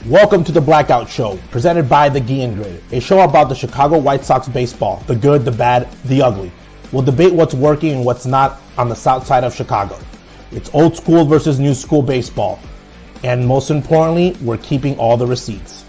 Welcome to the Blackout Show, presented by the Guillen Grid, a show about the Chicago White Sox baseball, the good, the bad, the ugly. We'll debate what's working and what's not on the south side of Chicago. It's old school versus new school baseball. And most importantly, we're keeping all the receipts.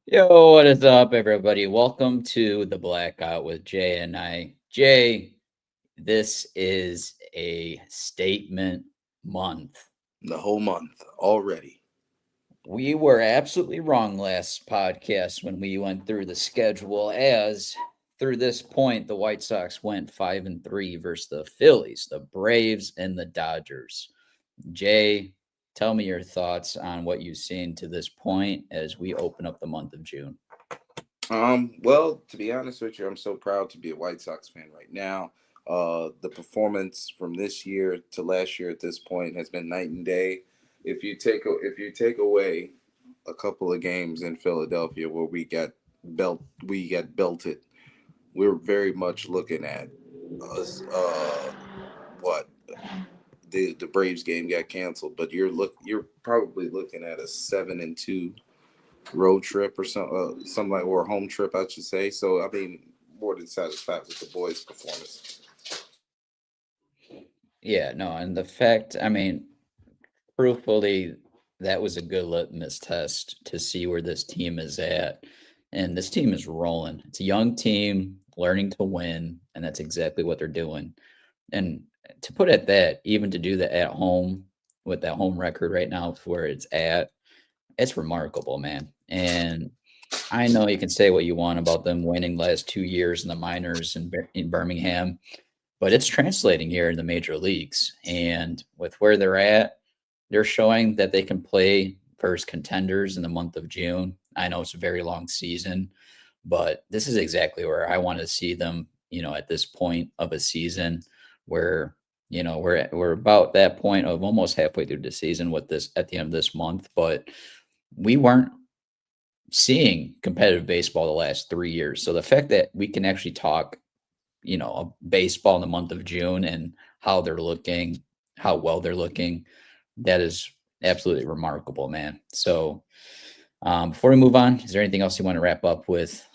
Yo, what is up, everybody? Welcome to the Blackout with Jay and I. Jay, this is a statement month. The whole month already. We were absolutely wrong last podcast when we went through the schedule, as through this point, the White Sox went 5-3 versus the Phillies, the Braves, and the Dodgers. Jay, tell me your thoughts on what you've seen to this point as we open up the month of June. Well, to be honest with you, I'm so proud to be a White Sox fan right now. The performance from this year to last year at this point has been night and day. If you take away a couple of games in Philadelphia where we got belted, we're very much looking at us. The Braves game got canceled, but you're probably looking at a 7-2 road trip or something like, or a home trip, I should say. So I mean, more than satisfied with the boys' performance. Yeah, no, and the fact, I mean, truthfully, that was a good litmus test to see where this team is at. And this team is rolling. It's a young team learning to win, and that's exactly what they're doing. And to put it that, even to do that at home with that home record right now where it's at, it's remarkable, man. And I know you can say what you want about them winning last 2 years in the minors in Birmingham, but it's translating here in the major leagues. And with where they're at, they're showing that they can play versus contenders in the month of June. I know it's a very long season, but this is exactly where I want to see them, at this point of a season where, we're about that point of almost halfway through the season with this at the end of this month, but we weren't seeing competitive baseball the last 3 years. So the fact that we can actually talk, baseball in the month of June and how they're looking, how well they're looking, that is absolutely remarkable, man. So before we move on, is there anything else you want to wrap up with,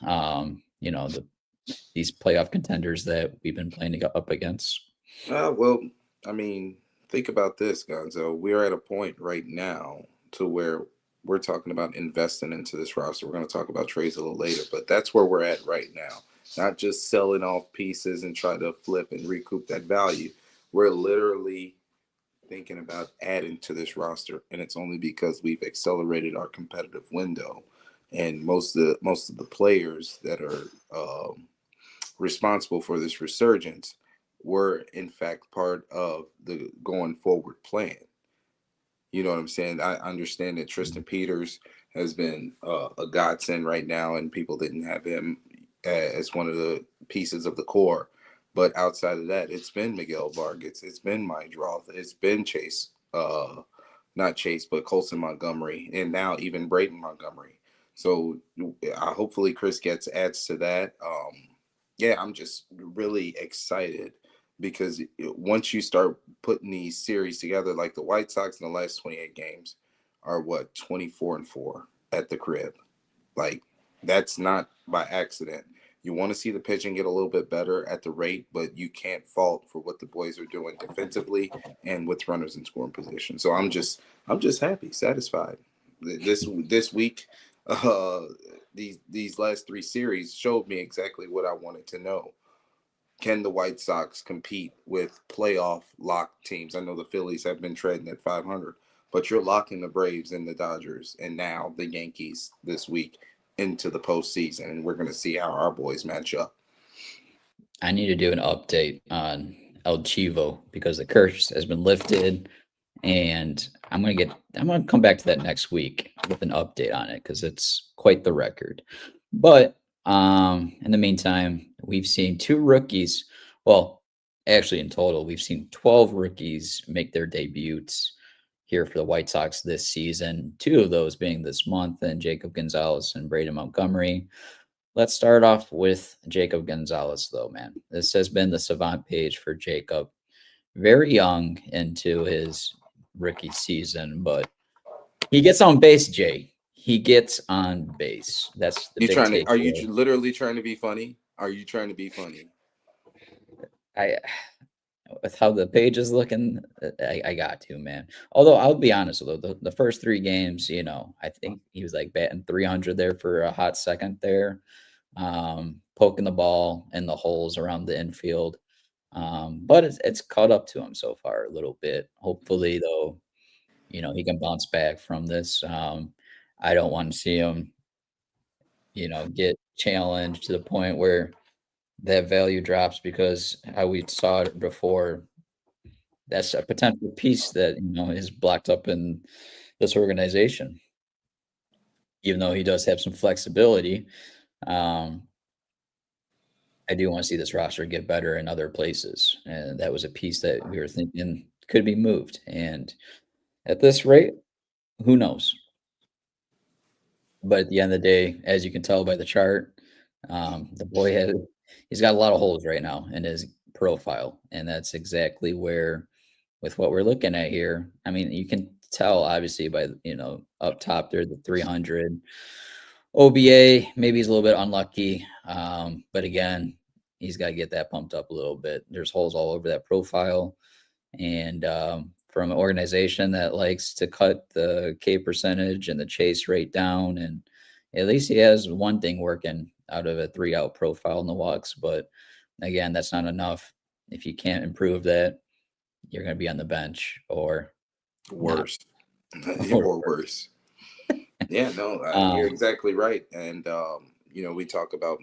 these playoff contenders that we've been playing up against? Well, I mean, think about this, Gonzo. We're at a point right now to where we're talking about investing into this roster. We're going to talk about trades a little later, but that's where we're at right now. Not just selling off pieces and try to flip and recoup that value. We're literally thinking about adding to this roster, and it's only because we've accelerated our competitive window. And most of the players that are responsible for this resurgence were in fact part of the going forward plan. You know what I'm saying? I understand that Tristan Peters has been a godsend right now, and people didn't have him as one of the pieces of the core. But outside of that, it's been Miguel Vargas, it's been Mike Droth, it's been but Colson Montgomery, and now even Braden Montgomery. So hopefully Chris Getz adds to that. I'm just really excited because once you start putting these series together, like the White Sox in the last 28 games are 24-4 at the crib. Like, that's not by accident. You want to see the pitching get a little bit better at the rate, but you can't fault for what the boys are doing defensively and with runners in scoring position. So I'm just happy, satisfied. This week, these last 3 series showed me exactly what I wanted to know. Can the White Sox compete with playoff locked teams? I know the Phillies have been treading at 500, but you're locking the Braves and the Dodgers and now the Yankees this week into the postseason, and we're going to see how our boys match up. I need to do an update on El Chivo because the curse has been lifted, and I'm gonna come back to that next week with an update on it because it's quite the record. But in the meantime, we've seen 2 rookies. Well, actually, in total, we've seen 12 rookies make their debuts here for the White Sox this season. 2 of those being this month, and Jacob Gonzalez and Braden Montgomery. Let's start off with Jacob Gonzalez, though, man. This has been the savant page for Jacob. Very young into his rookie season, but he gets on base, Jay. He gets on base. That's the big takeaway. Are you literally trying to be funny? Are you trying to be funny? With how the page is looking, I got to, man. Although I'll be honest, though, the first 3 games, I think he was like batting 300 there for a hot second there, poking the ball in the holes around the infield. But it's caught up to him so far a little bit. Hopefully, though, he can bounce back from this. I don't want to see him, get challenged to the point where that value drops because how we saw it before, that's a potential piece that, is blocked up in this organization. Even though he does have some flexibility, I do want to see this roster get better in other places. And that was a piece that we were thinking could be moved. And at this rate, who knows? But at the end of the day, as you can tell by the chart, the boy he's got a lot of holes right now in his profile. And that's exactly where, with what we're looking at here, I mean, you can tell obviously by, up top there, the 300 OBA, maybe he's a little bit unlucky. But again, he's got to get that pumped up a little bit. There's holes all over that profile. And from an organization that likes to cut the K percentage and the chase rate down, and at least he has one thing working out of a 3-out profile in the walks. But again, that's not enough. If you can't improve that, you're going to be on the bench or worse. Or worse. Yeah, no, you're exactly right. And, we talk about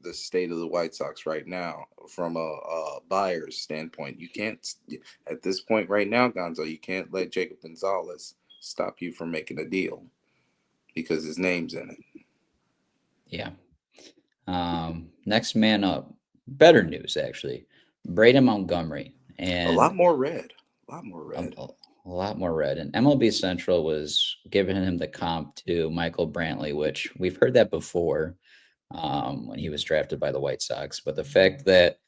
the state of the White Sox right now from a buyer's standpoint. You can't, at this point right now, Gonzo, you can't let Jacob Gonzalez stop you from making a deal because his name's in it. Yeah. Next man up. Better news, actually. Braden Montgomery. And a lot more red. A lot more red. And MLB Central was giving him the comp to Michael Brantley, which we've heard that before when he was drafted by the White Sox. But the fact that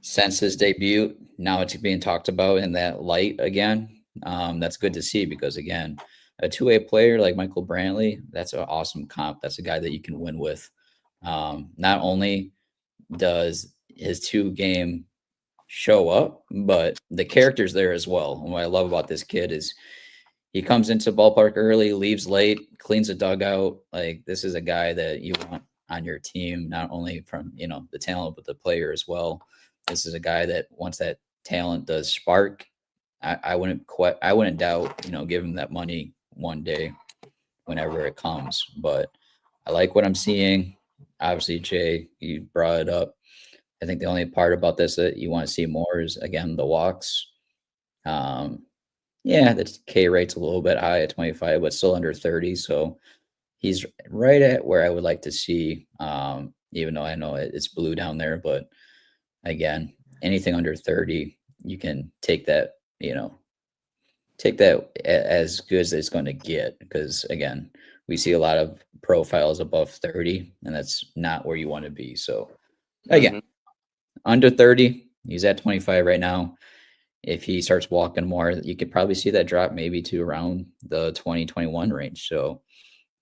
since his debut, now it's being talked about in that light again, that's good to see because, again, a 2A player like Michael Brantley, that's an awesome comp. That's a guy that you can win with. Not only does his 2-game show up, but the character's there as well. And what I love about this kid is he comes into the ballpark early, leaves late, cleans the dugout. Like, this is a guy that you want on your team, not only from, the talent, but the player as well. This is a guy that once that talent does spark, I wouldn't doubt, give him that money one day whenever it comes. But I like what I'm seeing. Obviously, Jay, you brought it up. I think the only part about this that you want to see more is, again, the walks. The K rate's a little bit high at 25, but still under 30. So he's right at where I would like to see, even though I know it's blue down there. But again, anything under 30, you can take that, as good as it's going to get. Because, again, we see a lot of profiles above 30, and that's not where you want to be. So, again, under 30, he's at 25 right now. If he starts walking more, you could probably see that drop maybe to around the 2021 range. So,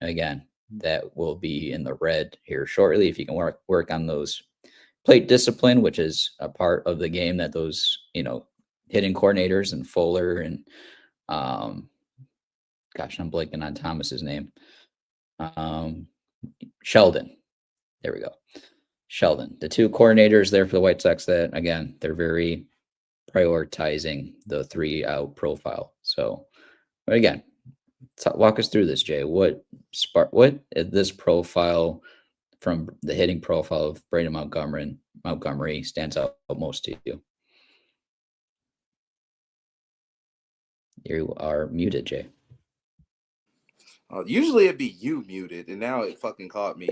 again, that will be in the red here shortly. If you can work on those plate discipline, which is a part of the game that those, hitting coordinators and Fuller and gosh, I'm blanking on Thomas's name. Sheldon. There we go. Sheldon. The two coordinators there for the White Sox that, again, they're very prioritizing the 3-out profile. So, but again, walk us through this, Jay. What is this profile from the hitting profile of Braden Montgomery stands out most to you? You are muted, Jay. Usually it'd be you muted, and now it fucking caught me.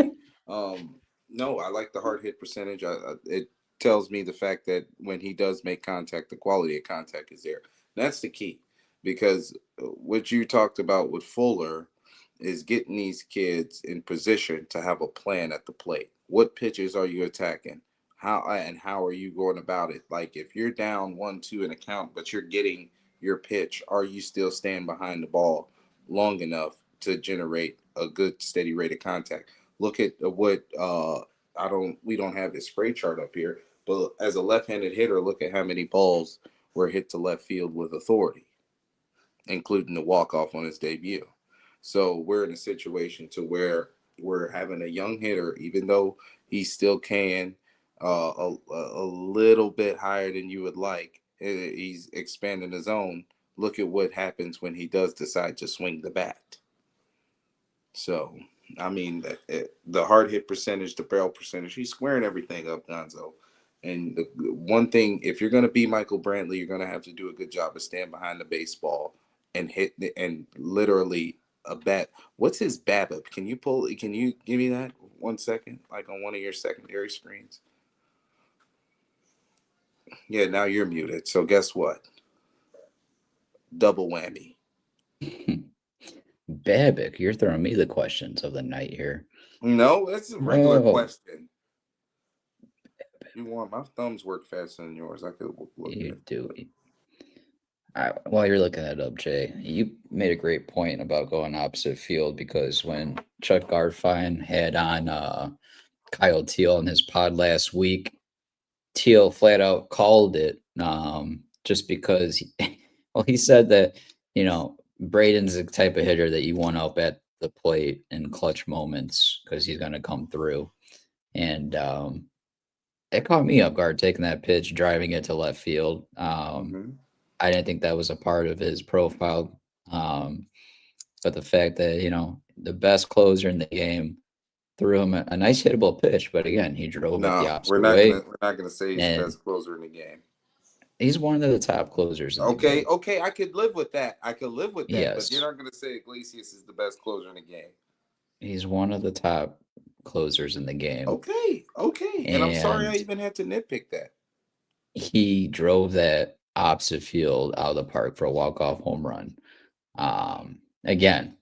No, I like the hard hit percentage. It tells me the fact that when he does make contact, the quality of contact is there. That's the key, because what you talked about with Fuller is getting these kids in position to have a plan at the plate. What pitches are you attacking? How are you going about it? Like, if you're down 1-2 in a count, but you're getting your pitch, are you still staying behind the ball long enough to generate a good steady rate of contact? Look at what we don't have his spray chart up here, but as a left-handed hitter, look at how many balls were hit to left field with authority, including the walk-off on his debut. So we're in a situation to where we're having a young hitter, even though he still can a little bit higher than you would like. He's expanding his own. Look at what happens when he does decide to swing the bat. So, I mean, the hard hit percentage, the barrel percentage, he's squaring everything up, Gonzo. And the one thing, if you're going to be Michael Brantley, you're going to have to do a good job of staying behind the baseball and hit and literally a bat. What's his BABIP? Can you give me that 1 second, like on one of your secondary screens? Yeah, now you're muted. So guess what? Double whammy. BABIP, you're throwing me the questions of the night here. No, that's a regular question. You want my thumbs work faster than yours? I could look. You do. While you're looking that up, Jay, you made a great point about going opposite field, because when Chuck Garfien had on Kyle Teel in his pod last week, Teel flat out called it just because he said that, Braden's the type of hitter that you want up at the plate in clutch moments because he's going to come through. And it caught me off guard taking that pitch, driving it to left field. I didn't think that was a part of his profile. But the fact that, the best closer in the game threw him a nice hittable pitch, but again, he drove it the opposite way. We're not going to say he's the best closer in the game. He's one of the top closers. Okay, I could live with that. Yes. But you're not going to say Iglesias is the best closer in the game. He's one of the top closers in the game. Okay. And I'm sorry I even had to nitpick that. He drove that opposite field out of the park for a walk-off home run. Again,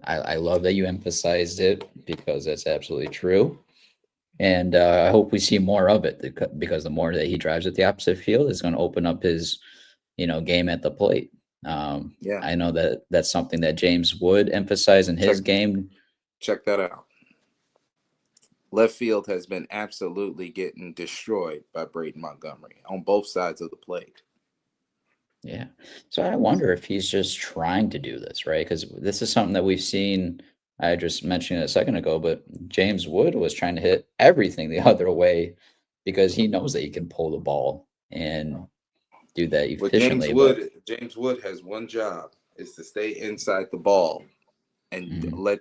I love that you emphasized it, because that's absolutely true. And I hope we see more of it, because the more that he drives at the opposite field, it's going to open up his, game at the plate. I know that that's something that James would emphasize in his game. Check that out. Left field has been absolutely getting destroyed by Braden Montgomery on both sides of the plate. Yeah. So I wonder if he's just trying to do this, right? Because this is something that we've seen. I just mentioned it a second ago, but James Wood was trying to hit everything the other way because he knows that he can pull the ball and do that efficiently. James Wood has one job, is to stay inside the ball and let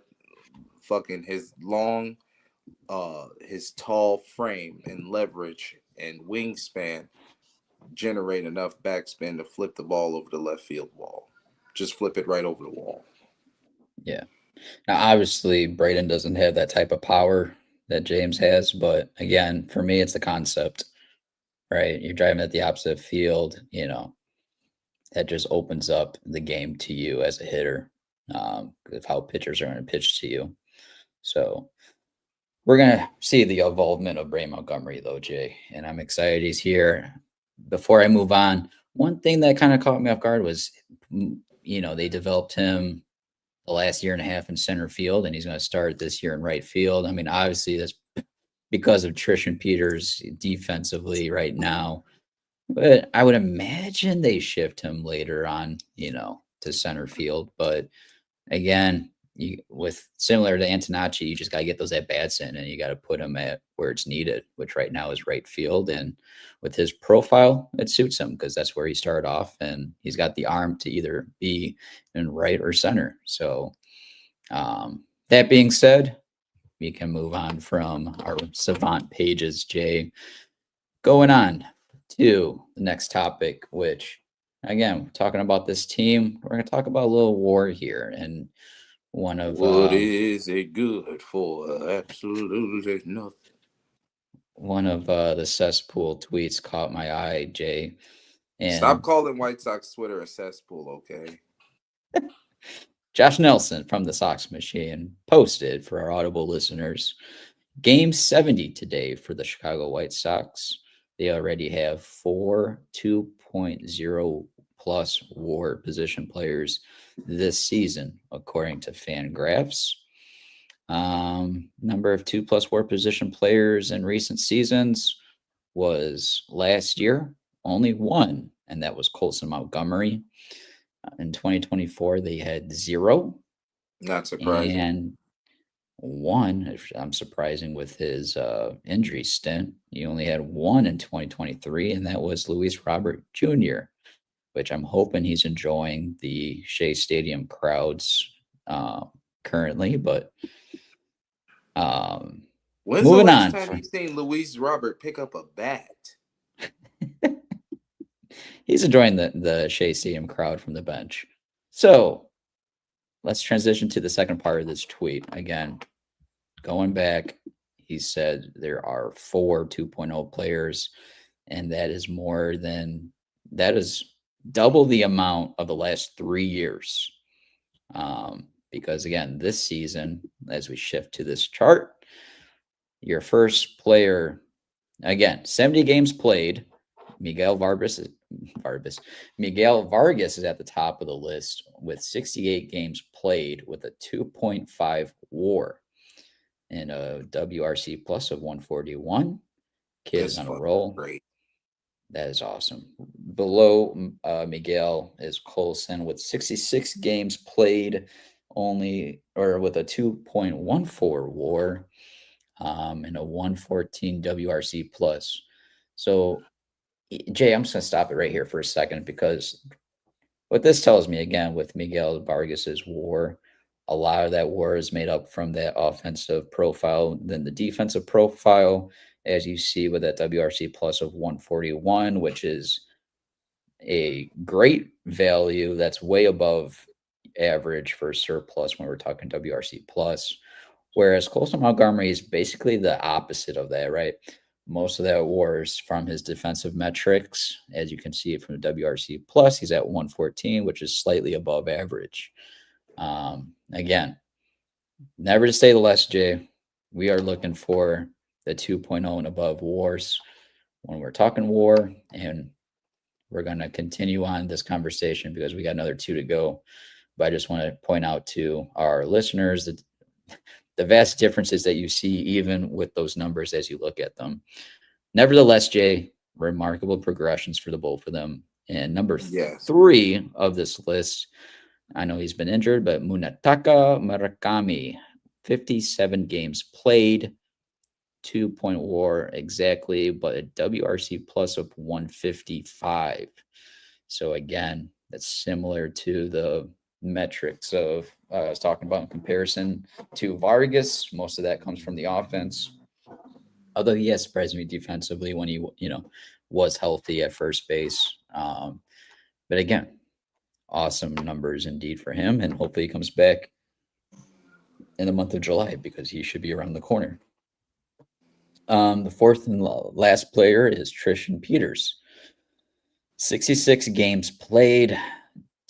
fucking his long, his tall frame and leverage and wingspan generate enough backspin to flip the ball over the left field wall. Just flip it right over the wall. Yeah. Now, obviously, Braden doesn't have that type of power that James has, but again, for me, it's the concept, right? You're driving at the opposite field, that just opens up the game to you as a hitter, of how pitchers are going to pitch to you. So we're going to see the involvement of Braden Montgomery, though, Jay, and I'm excited he's here. Before I move on, one thing that kind of caught me off guard was, they developed him the last year and a half in center field, and he's going to start this year in right field. I mean, obviously that's because of Trishan Peters defensively right now, but I would imagine they shift him later on, to center field. But again, with similar to Antonacci, you just got to get those at bats in, and you got to put him at where it's needed, which right now is right field. And with his profile, it suits him because that's where he started off, and he's got the arm to either be in right or center. So that being said, we can move on from our savant pages, Jay. Going on to the next topic, which, again, talking about this team, we're going to talk about a little war here. And one of what is it good for? Absolutely nothing. One of the cesspool tweets caught my eye, Jay. And stop calling White Sox Twitter a cesspool, okay? Josh Nelson from the Sox Machine posted for our Audible listeners, Game 70 today for the Chicago White Sox. They already have 4 2.0 plus WAR position players this season, according to Fangraphs. Number of 2+ WAR position players in recent seasons was last year only one, and that was Colson Montgomery. In 2024, they had 0. Not surprising. And 1, I'm surprising with his injury stint. He only had 1 in 2023, and that was Luis Robert Jr., which I'm hoping he's enjoying the Shea Stadium crowds currently. But when's moving the last on time you've seen Luis Robert pick up a bat? He's enjoying the Shea Stadium crowd from the bench. So let's transition to the second part of this tweet. Again, going back, he said there are 4 2.0 players, and that is double the amount of the last 3 years. Because again, this season, as we shift to this chart, your first player, again, 70 games played, Miguel Vargas is at the top of the list with 68 games played with a 2.5 WAR and a WRC plus of 141. Kid is on a roll. Great. That is awesome. Below Miguel is Colson with 66 games played with a 2.14 WAR and a 114 WRC plus. So Jay, I'm just going to stop it right here for a second, because what this tells me, again, with Miguel Vargas's WAR, a lot of that WAR is made up from that offensive profile. Then the defensive profile, as you see with that WRC plus of 141, which is a great value. That's way above average for surplus when we're talking WRC plus. Whereas Colson Montgomery is basically the opposite of that, right? Most of that WAR is from his defensive metrics. As you can see from the WRC plus, he's at 114, which is slightly above average. Again, never to say the less, Jay. We are looking for the 2.0 and above WARs when we're talking WAR, and we're going to continue on this conversation because we got another 2 to go. But I just want to point out to our listeners that the vast differences that you see even with those numbers as you look at them. Nevertheless, Jay, remarkable progressions for the both of them. And number 3 of this list, I know he's been injured, but Munetaka Murakami, 57 games played, 2-point WAR exactly, but a WRC plus of 155. So again, that's similar to the metrics of I was talking about in comparison to Vargas. Most of that comes from the offense, although he has surprised me defensively when he was healthy at first base. But again, awesome numbers indeed for him, and hopefully he comes back in the month of July because he should be around the corner. The fourth and last player is Tristan Peters. 66 games played,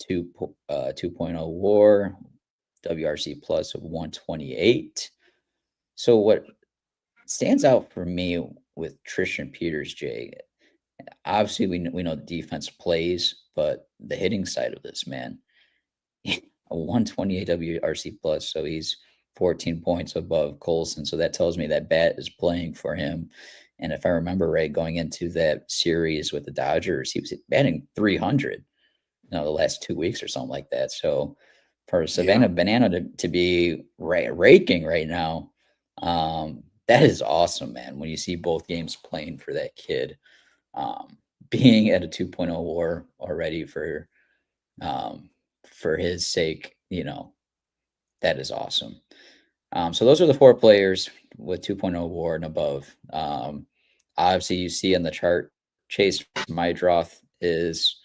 2.0 WAR, WRC plus of 128. So what stands out for me with Tristan Peters, Jay, obviously we know the defense plays, but the hitting side of this, man, a 128 WRC plus, so he's 14 points above Colson. So that tells me that bat is playing for him. And if I remember right, going into that series with the Dodgers, he was batting 300. the last 2 weeks or something like that. So for Yeah. Savannah Banana to be raking right now, that is awesome, man. When you see both games playing for that kid, being at a 2.0 WAR already for his sake, that is awesome. So those are the 4 players with 2.0 WAR and above. Obviously, you see in the chart, Chase Mydroth is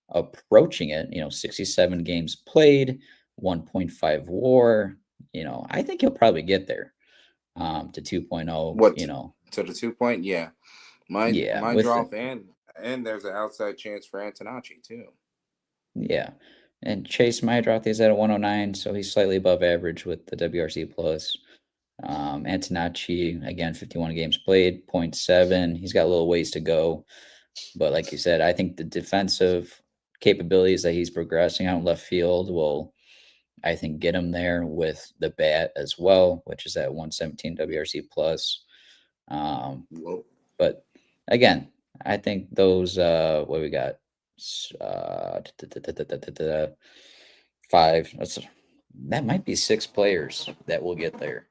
approaching it. 67 games played, 1.5 WAR. I think he'll probably get there to 2.0. What to the 2 point? Yeah, my draw and there's an outside chance for Antonacci too. Yeah, and Chase Mydroth is at a 109, so he's slightly above average with the WRC plus. Antonacci, again, 51 games played, 0.7. He's got a little ways to go. But like you said, I think the defensive capabilities that he's progressing out in left field will, I think, get him there with the bat as well, which is at 117 WRC plus. But again, I think those, what we got? 5. That might be 6 players that will get there.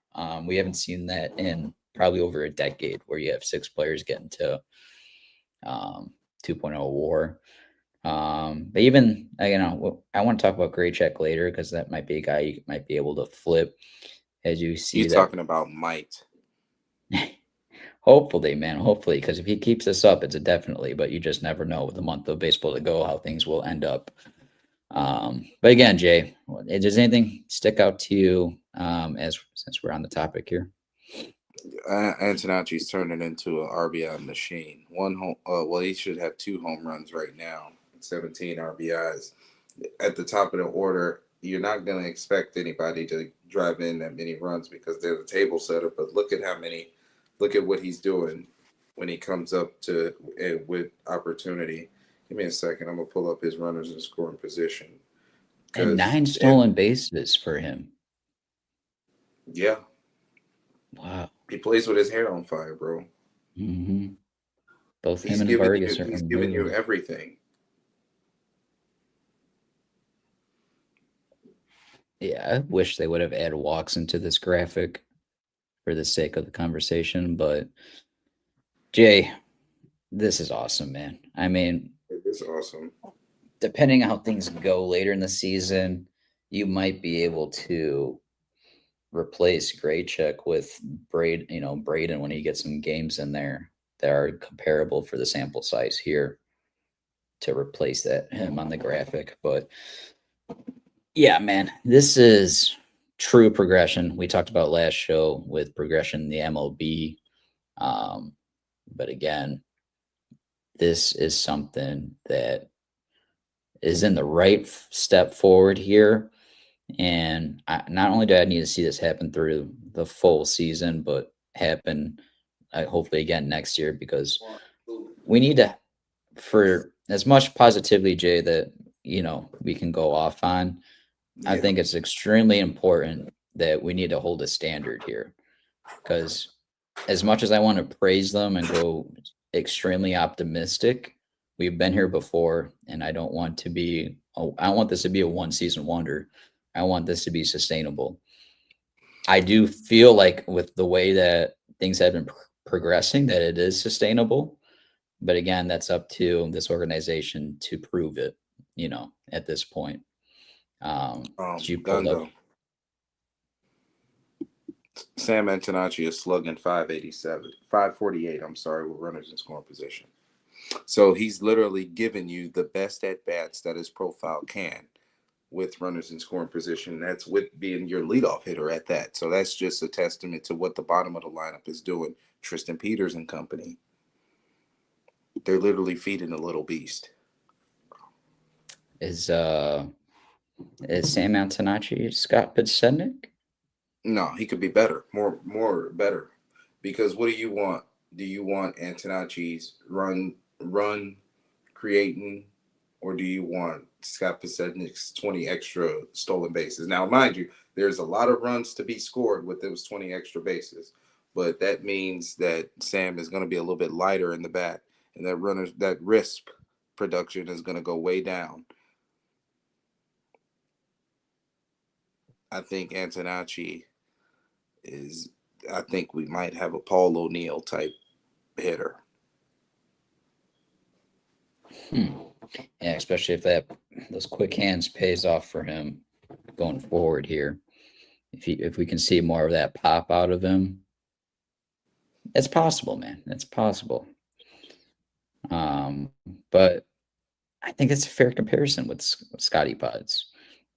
We haven't seen that in probably over a decade where you have 6 players getting to 2.0 WAR. But even, I want to talk about Graycheck later because that might be a guy you might be able to flip as you see. You're talking about might. Hopefully, man. Hopefully, because if he keeps this up, it's a definitely. But you just never know with the month of baseball to go how things will end up. But again, Jay, does anything stick out to you since we're on the topic here? Antonacci's turning into an RBI machine. He should have 2 home runs right now, 17 RBIs. At the top of the order, you're not going to expect anybody to drive in that many runs because they're the table setter. But look at what he's doing when he comes up with opportunity. Give me a second. I'm going to pull up his runners in scoring position. And 9 stolen bases for him. Yeah. Wow. He plays with his hair on fire, bro. Mm-hmm. Both him and Vargas he's giving you everything. Yeah, I wish they would have added walks into this graphic for the sake of the conversation. But, Jay, this is awesome, man. I mean, it is awesome. Depending on how things go later in the season, you might be able to replace Graycheck with Braden when he gets some games in there that are comparable for the sample size here to replace him on the graphic. But yeah, man, this is true progression. We talked about last show with progression in the MLB. But again, this is something that is in the right step forward here. And not only do I need to see this happen through the full season, but happen hopefully again next year, because we need to, for as much positivity, Jay, that we can go off on. Yeah. I think it's extremely important that we need to hold a standard here, because as much as I want to praise them and go extremely optimistic, we've been here before, and I don't want to be. I want this to be a one-season wonder. I want this to be sustainable. I do feel like with the way that things have been progressing, that it is sustainable. But again, that's up to this organization to prove it, at this point. You pulled up. Sam Antonacci is slugging 548, with runners in scoring position. So he's literally giving you the best at-bats that his profile can with runners in scoring position. That's with being your leadoff hitter at that. So that's just a testament to what the bottom of the lineup is doing. Tristan Peters and company. They're literally feeding a little beast. Is Sam Antonacci Scott Podsednik? No, he could be better, more better. Because what do you want? Do you want Antonacci's run creating, or do you want Scott Podsednik's 20 extra stolen bases? Now, mind you, there's a lot of runs to be scored with those 20 extra bases, but that means that Sam is going to be a little bit lighter in the bat, and that risk production is going to go way down. I think Antonacci is. I think we might have a Paul O'Neill type hitter. Yeah, especially if those quick hands pays off for him going forward here. If we can see more of that pop out of him, it's possible, man. It's possible. But I think it's a fair comparison with Scotty Pods.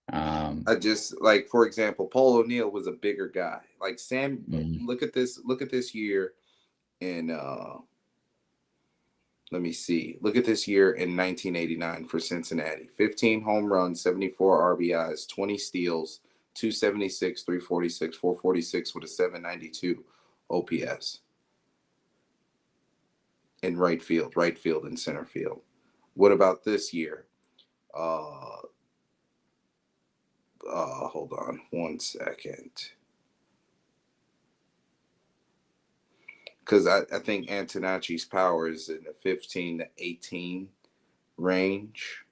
I just like, for example, Paul O'Neill was a bigger guy. Like Sam, look at this year in let me see. Look at this year in 1989 for Cincinnati. 15 home runs, 74 RBIs, 20 steals, 276, 346, 446 with a 792 OPS. In right field and center field. What about this year? Hold on 1 second. Because I think Antonacci's power is in the 15 to 18 range.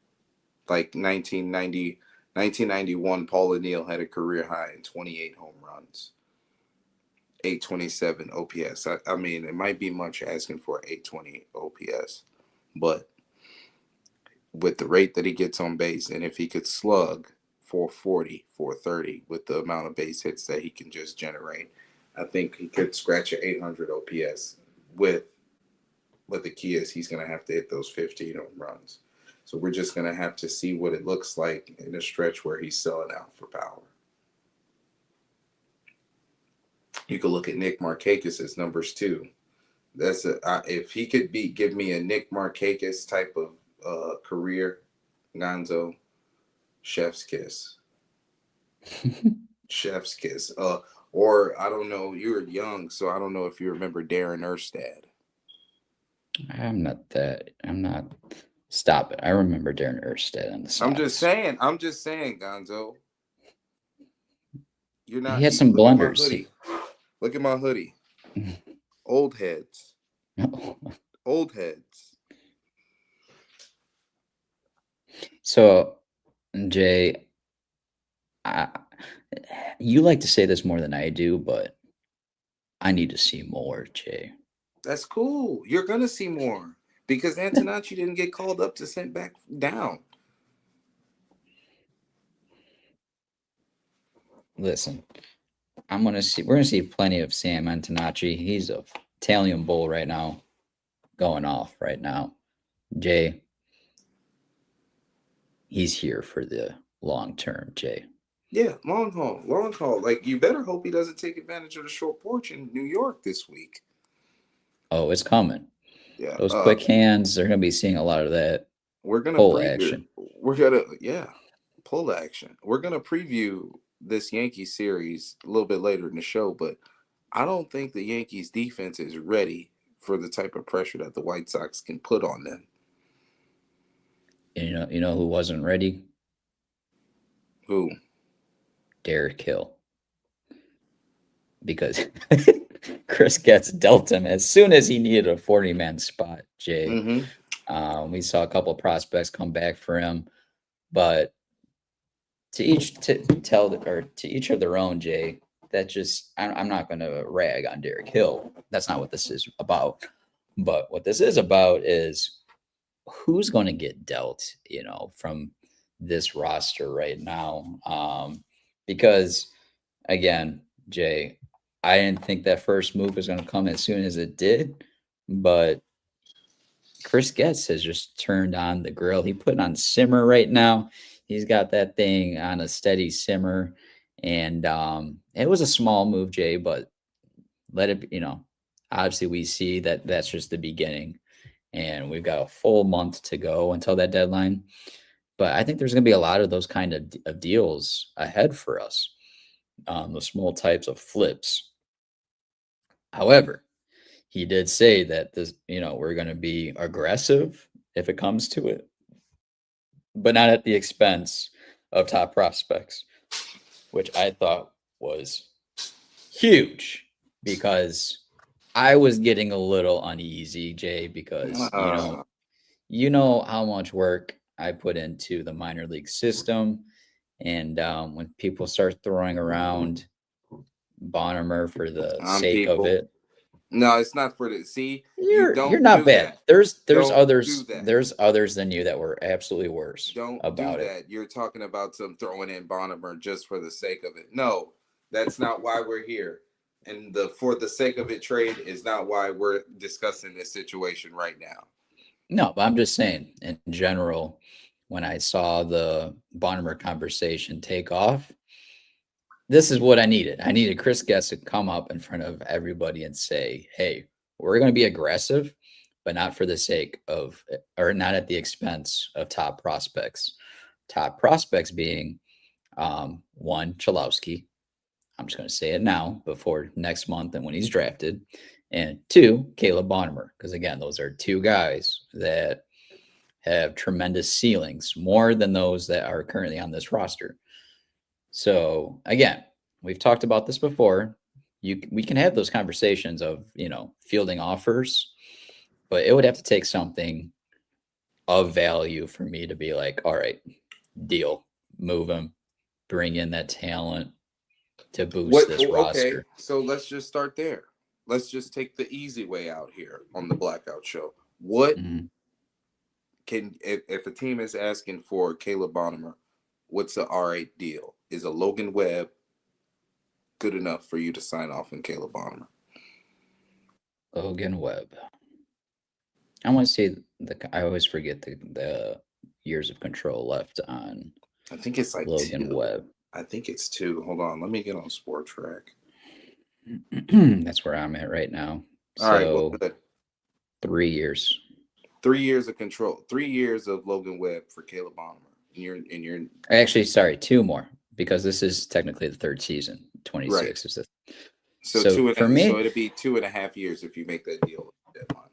Like 1991, Paul O'Neill had a career high in 28 home runs, 827 OPS. I mean, it might be much asking for 820 OPS, but with the rate that he gets on base, and if he could slug 440, 430 with the amount of base hits that he can just generate, I think he could scratch an 800 OPS but the key is he's going to have to hit those 15 home runs. So we're just going to have to see what it looks like in a stretch where he's selling out for power. You can look at Nick Markakis' numbers too. That's if he could give me a Nick Markakis type of career, Gonzo, chef's kiss. Chef's kiss. Or I don't know, you were young, so I don't know if you remember Darren Erstad. I'm not. Stop it. I remember Darren Erstad on the Sox. I'm just saying, Gonzo. You're not. He had some blunders. Look at my hoodie. Old heads. Old heads. So, Jay, you like to say this more than I do, but I need to see more, Jay. That's cool. You're going to see more because Antonacci didn't get called up to sent back down. Listen, we're going to see plenty of Sam Antonacci. He's a Italian bull right now, going off right now. Jay, he's here for the long term, Jay. Yeah, long haul. Like, you better hope he doesn't take advantage of the short porch in New York this week. Oh, it's coming. Yeah, those quick hands, they're going to be seeing a lot of that. We're going to pull action. Pull action. We're going to preview this Yankees series a little bit later in the show, but I don't think the Yankees defense is ready for the type of pressure that the White Sox can put on them. You know who wasn't ready? Who? Derek Hill. Because Chris Getz dealt him as soon as he needed a 40-man spot, Jay. Mm-hmm. We saw a couple of prospects come back for him, but to each of their own, Jay. That just I'm not going to rag on Derek Hill. That's not what this is about. But what this is about is who's going to get dealt, from this roster right now. Because again, Jay, I didn't think that first move was going to come as soon as it did, but Chris Getz has just turned on the grill. He put it on simmer right now. He's got that thing on a steady simmer. And it was a small move, Jay, but let it, obviously we see that that's just the beginning. And we've got a full month to go until that deadline. But I think there's going to be a lot of those kind of deals ahead for us, the small types of flips. However, he did say that this, we're going to be aggressive if it comes to it, but not at the expense of top prospects, which I thought was huge because I was getting a little uneasy, Jay, because you know how much work I put into the minor league system, And when people start throwing around Bonner for the sake of people. it, No, it's not for the. See, you you're don't not do bad. that. There's Don't do others that. there's others than you that were absolutely worse Don't about do it. that. You're talking about some throwing in Bonner just for the sake of it. No, that's not why we're here. And the for the sake of it trade is not why we're discussing this situation right now. No, but I'm just saying in general, when I saw the Bonner conversation take off, this is what I needed. I needed Chris Getz to come up in front of everybody and say, hey, we're going to be aggressive, but not for the sake of, or not at the expense of top prospects. Top prospects being one, Chalowski. I'm just going to say it now before next month and when he's drafted. And two, Caleb Bonner. Because again, those are two guys that have tremendous ceilings, more than those that are currently on this roster. So again, we've talked about this before. We can have those conversations of, fielding offers, but it would have to take something of value for me to be like, all right, deal, move him, bring in that talent to boost this roster. Okay, so let's just start there. Let's just take the easy way out here on the Blackout Show. What can if a team is asking for Caleb Bonner, what's the all right deal? Is a Logan Webb good enough for you to sign off on Caleb Bonner? Logan Webb. I want to say I always forget the years of control left on. I think it's like Logan 2. Webb. I think it's 2. Hold on, let me get on Sport Track. That's where I'm at right now. All right, well, good. 3 years. 3 years of control. 3 years of Logan Webb for Caleb Bonner. And you're actually, sorry, 2 more, because this is technically the 3rd season. 26 right. is it. So 2.5. Me, so it'd be 2.5 years if you make that deal deadline.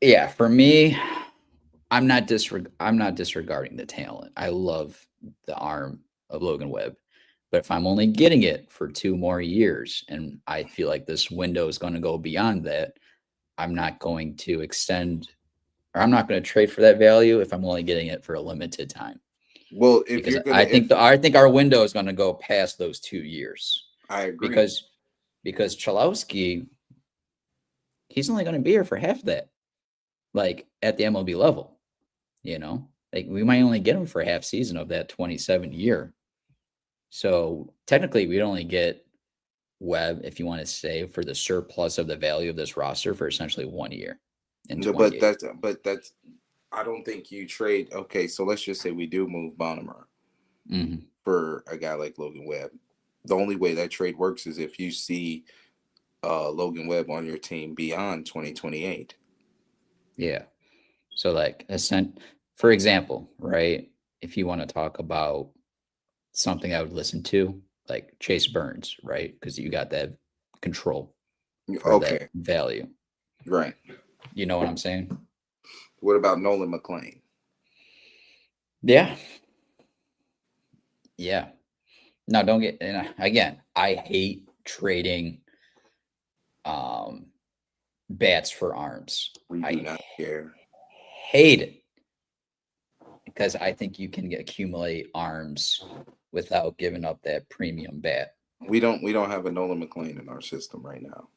Yeah, for me, I'm not disregarding the talent. I love the arm of Logan Webb. But if I'm only getting it for 2 more years and I feel like this window is going to go beyond that, I'm not going to extend, or I'm not going to trade for that value if I'm only getting it for a limited time. Well, if because you're going to, I think our window is going to go past those 2 years. I agree. Because Chalowski, he's only going to be here for half that, like at the MLB level, like we might only get him for a half season of that 27 year. So technically, we'd only get Webb, if you want to say, for the surplus of the value of this roster for essentially 1 year. But that's, I don't think you trade. Okay, so let's just say we do move Bonner for a guy like Logan Webb. The only way that trade works is if you see Logan Webb on your team beyond 2028. Yeah. So like, for example, right? If you want to talk about something I would listen to, like Chase Burns, right? Because you got that control for that value. Right. You know what I'm saying? What about Nolan McLean? Yeah. Yeah. No, don't get, and again, I hate trading bats for arms. I do not care. Hate it. Because I think you can accumulate arms without giving up that premium bat. We don't have a Nolan McLean in our system right now.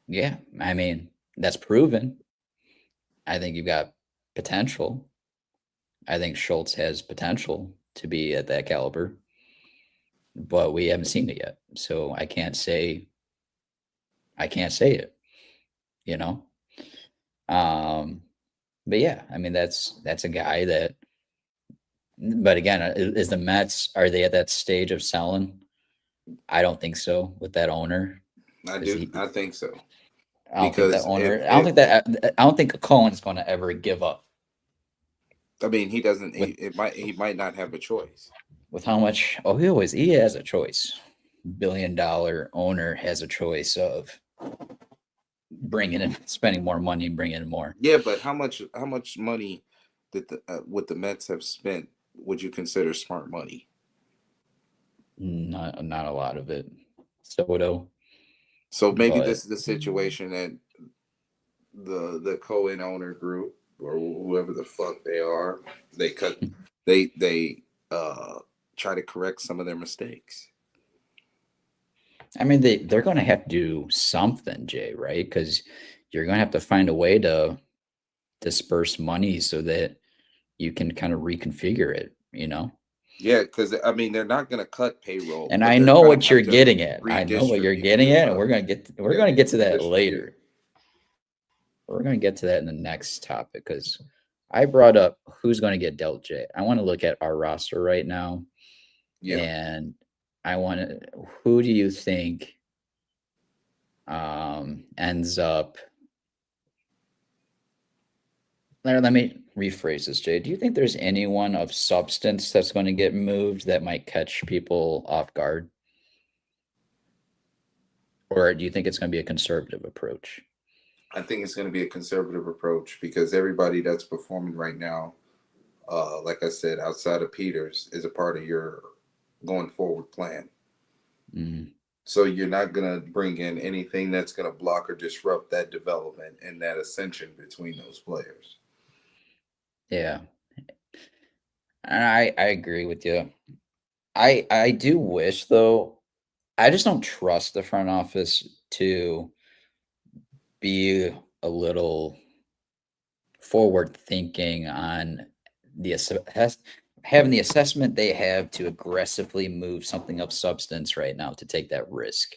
Yeah, I mean, that's proven. I think you've got potential. I think Schultz has potential to be at that caliber, but we haven't seen it yet. So I can't say it, But yeah, I mean, that's a guy that, but again, is the Mets, are they at that stage of selling? I don't think so with that owner. I think so. I don't think that owner, I don't think Cohen's going to ever give up. I mean, he doesn't, he might not have a choice. With how much, he has a choice. $1 billion owner has a choice of bringing in, spending more money and bringing in more. Yeah, but how much money that what the Mets have spent would you consider smart money? Not a lot of it. Soto. So maybe this is the situation that the Cohen owner group or whoever the fuck they are. They cut. They try to correct some of their mistakes. I mean, they're going to have to do something, Jay, right? Because you're going to have to find a way to disperse money so that you can kind of reconfigure it, Yeah, because I mean they're not going to cut payroll, And but I they're know gonna what have you're to getting at. I know what you're redistribute. getting at, and we're going to get to that Redistribute. later. We're going to get to that in the next topic because I brought up who's going to get dealt, Jay. I want to look at our roster right now, and I want to. Who do you think ends up? Let me rephrase this, Jay. Do you think there's anyone of substance that's going to get moved that might catch people off guard? Or do you think it's going to be a conservative approach? I think it's going to be a conservative approach because everybody that's performing right now, like I said, outside of Peters, is a part of your going forward plan. Mm-hmm. So you're not going to bring in anything that's going to block or disrupt that development and that ascension between those players. Yeah. And I agree with you. I do wish, though, I just don't trust the front office to be a little forward thinking on having the assessment they have to aggressively move something of substance right now to take that risk.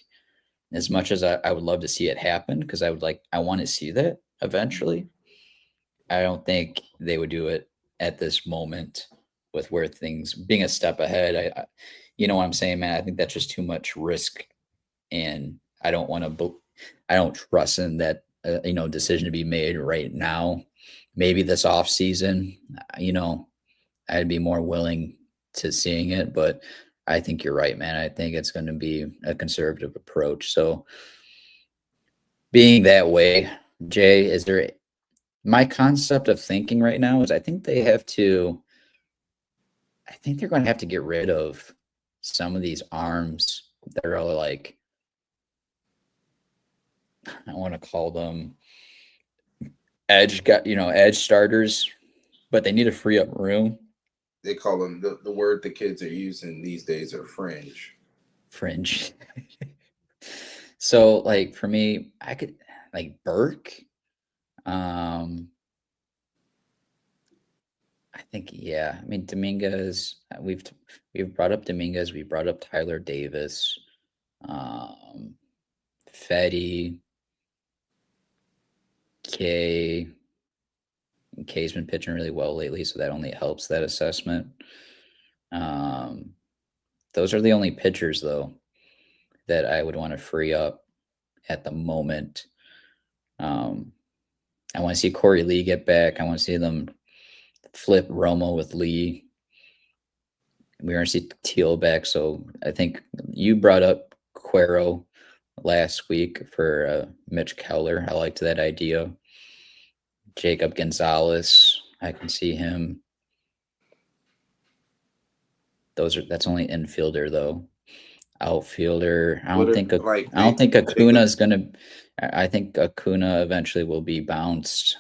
As much as I would love to see it happen, because I want to see that eventually, I don't think they would do it at this moment with where things being a step ahead. You know what I'm saying, man? I think that's just too much risk, and I don't want to. I don't trust in that decision to be made right now. Maybe this off season, I'd be more willing to seeing it, but I think you're right, man. I think it's going to be a conservative approach. So, being that way, Jay, is there? My concept of thinking right now is I think they're going to have to get rid of some of these arms that are like, I want to call them edge starters, but they need to free up room. They call them the word the kids are using these days are fringe. So like for me, I could like Burke. I think, yeah. I mean, Dominguez, we've brought up Dominguez. We brought up Tyler Davis, Fetty, Kay's been pitching really well lately, so that only helps that assessment. Those are the only pitchers, though, that I would want to free up at the moment. I want to see Corey Lee get back. I want to see them flip Romo with Lee. We're going to see Teel back. So I think you brought up Cuero last week for Mitch Keller. I liked that idea. Jacob Gonzalez, I can see him. That's only infielder though. Outfielder, I don't think Acuna is gonna. I think Acuna eventually will be bounced.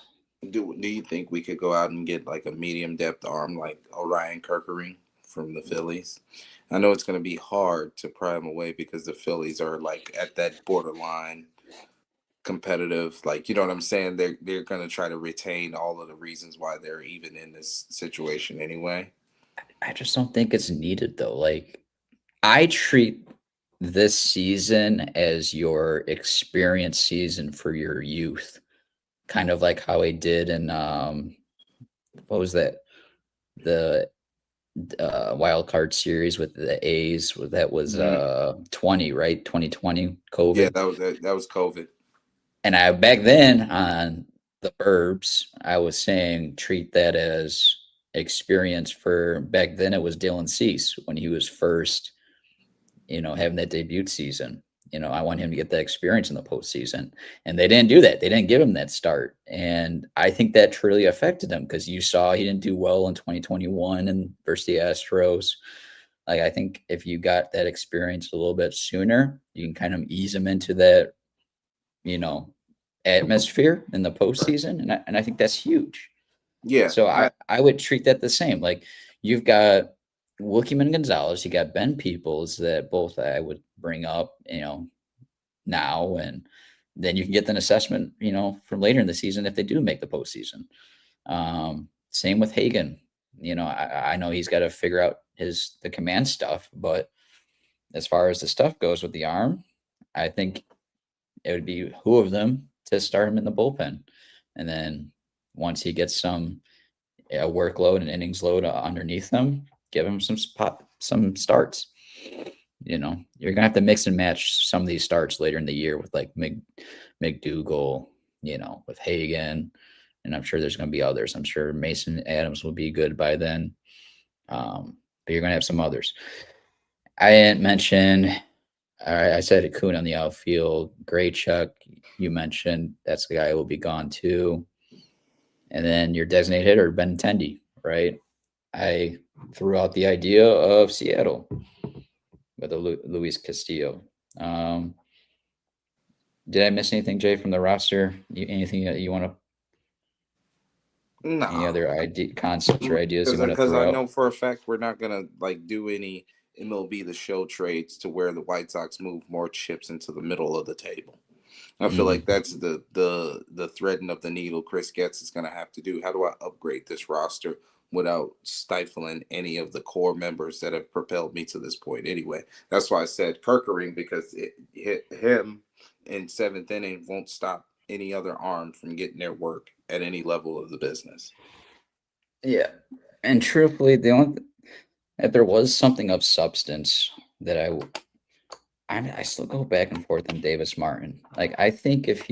Do you think we could go out and get like a medium depth arm like Orion Kerkering from the Phillies? I know it's going to be hard to pry him away because the Phillies are like at that borderline competitive. Like, you know what I'm saying? They're going to try to retain all of the reasons why they're even in this situation anyway. I just don't think it's needed though. Like, I treat this season as your experience season for your youth, kind of like how I did in what was that, the wild card series with the A's. That was 20, right? 2020 COVID. Yeah, that was COVID. And I back then on the Burbs, I was saying treat that as experience for back then. It was Dylan Cease when he was first, having that debut season. I want him to get that experience in the postseason, and they didn't do that. They didn't give him that start, and I think that truly affected him because you saw he didn't do well in 2021 and versus the Astros. Like, I think if you got that experience a little bit sooner, you can kind of ease him into that, atmosphere in the postseason, and I think that's huge. Yeah, So I would treat that the same. Like you've got Wookieman and Gonzalez, you got Ben Peoples that both I would bring up, now, and then you can get an assessment, from later in the season if they do make the postseason. Same with Hagen. I know he's got to figure out the command stuff, but as far as the stuff goes with the arm, I think it would be who of them to start him in the bullpen, and then once he gets some workload and innings load underneath him, give him some starts. You're gonna have to mix and match some of these starts later in the year with like McDougal, with Hagen, and I'm sure there's gonna be others. I'm sure Mason Adams will be good by then, but you're gonna have some others. I didn't mention. I said Acuna on the outfield. Graychuck, you mentioned that's the guy who will be gone too. And then your designated hitter, Benintendi, right? I threw out the idea of Seattle with Luis Castillo. Did I miss anything, Jay, from the roster? Anything that you want to? Any nah, other concepts or ideas you want to because throw I out? know for a fact we're not gonna like do any MLB the Show trades to where the White Sox move more chips into the middle of the table. I feel like that's the threading of the needle Chris Getz is going to have to do. How do I upgrade this roster without stifling any of the core members that have propelled me to this point? Anyway, that's why I said Kirkering, because it hit him in seventh inning won't stop any other arm from getting their work at any level of the business. Yeah, and truthfully, if there was something of substance that I still go back and forth on Davis Martin. Like I think if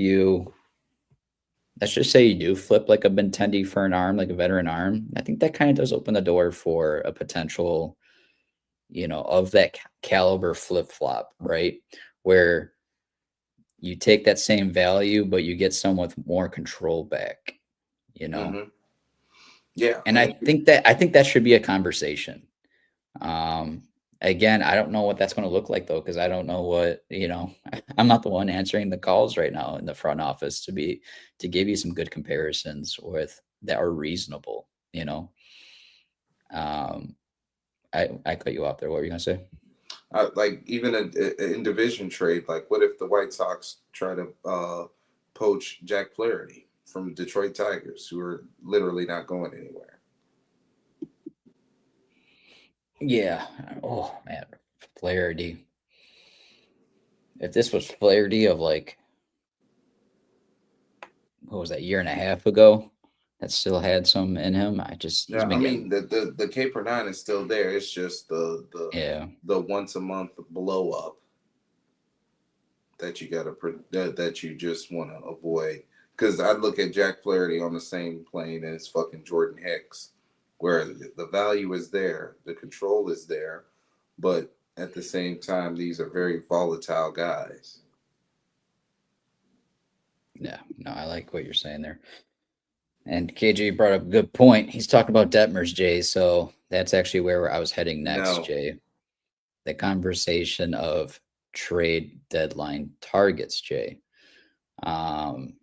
let's just say you do flip like a Benintendi for an arm, like a veteran arm, I think that kind of does open the door for a potential, of that caliber flip flop, right? Where you take that same value, but you get someone with more control back, Mm-hmm. Yeah, And I think that should be a conversation. Um, Again, I don't know what that's going to look like though, because I don't know what, I'm not the one answering the calls right now in the front office to give you some good comparisons that are reasonable, Um, I cut you off there. What were you gonna say? like even in division trade, like what if the White Sox try to poach Jack Flaherty from Detroit Tigers, who are literally not going anywhere? Yeah. Oh man, Flaherty. If this was Flaherty of like, what was that, year and a half ago, that still had some in him. He's Yeah, I been mean getting, the K per nine is still there. It's just yeah. the once a month blow up that you that you just want to avoid. Because I look at Jack Flaherty on the same plane as fucking Jordan Hicks, where the value is there, the control is there, but at the same time, these are very volatile guys. Yeah, no, I like what you're saying there. And KJ brought up a good point. He's talking about Detmers, Jay. So that's actually where I was heading next, No, Jay. The conversation of trade deadline targets, Jay. Um,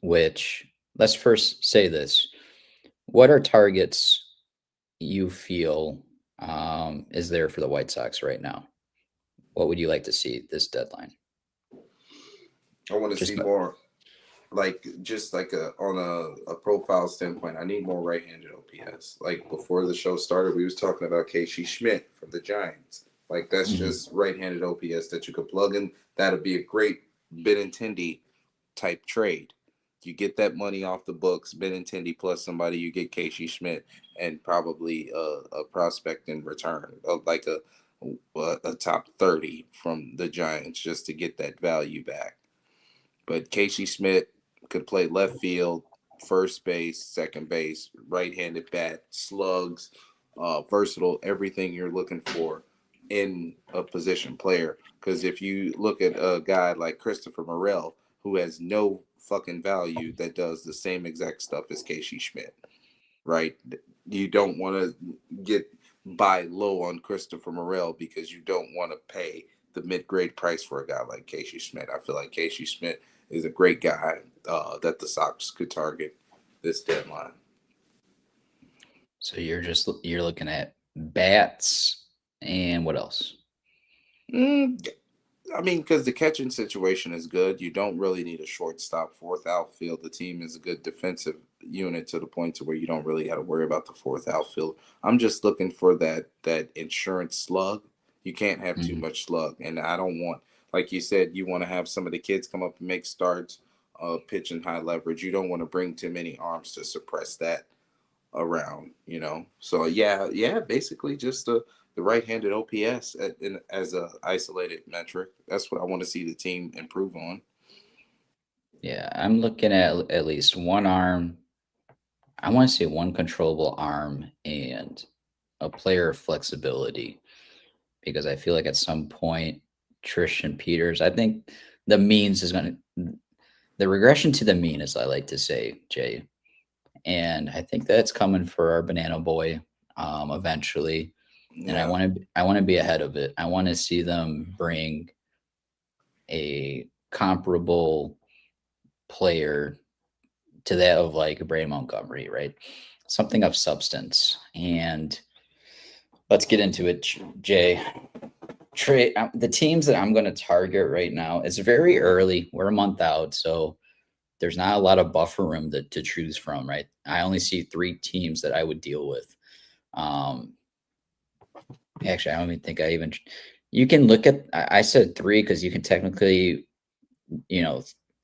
which let's first say this. What are targets you feel is there for the White Sox right now? What would you like to see this deadline? I want to Just see more. Like just like on a profile standpoint, I need more right-handed OPS. Like before the show started, we was talking about Casey Schmidt from the Giants. Like that's Mhm. just right-handed OPS that you could plug in. That'd be a great Benintendi type trade. You get that money off the books, Benintendi plus somebody, you get Casey Schmidt and probably a prospect in return, like a top 30 from the Giants just to get that value back. But Casey Smith could play left field, first base, second base, right-handed bat, slugs, versatile, everything you're looking for in a position player. Because if you look at a guy like Christopher Morel, who has no fucking value, that does the same exact stuff as Casey Schmidt, right? You don't want to get buy low on Christopher Morel because you don't want to pay the mid-grade price for a guy like Casey Schmidt. I feel like Casey Schmidt is a great guy that the Sox could target. this deadline. So you're looking at bats and what else? I mean, because the catching situation is good. You don't really need a shortstop, fourth outfield. The team is a good defensive unit to the point to where you don't really got to worry about the fourth outfield. I'm just looking for that insurance slug. You can't have too much slug, and I don't want, like you said, you want to have some of the kids come up and make starts, pitching high leverage. You don't want to bring too many arms to suppress that around, So yeah, basically just the right-handed OPS as a isolated metric. That's what I want to see the team improve on. Yeah, I'm looking at least one arm. I want to see one controllable arm and a player flexibility, because I feel like at some point, Tristan Peters, I think the means is going to, the regression to the mean, as I like to say, Jay. And I think that's coming for our banana boy eventually. And Yeah. I want to be ahead of it. I want to see them bring a comparable player to that of like Braden Montgomery, right? Something of substance. And let's get into it, Jay. Trey, the teams that I'm going to target right now, it's very early. We're a month out, so there's not a lot of buffer room to choose from, right? I only see 3 teams that I would deal with. Actually, I don't even think you can look at, I said 3 because you can technically,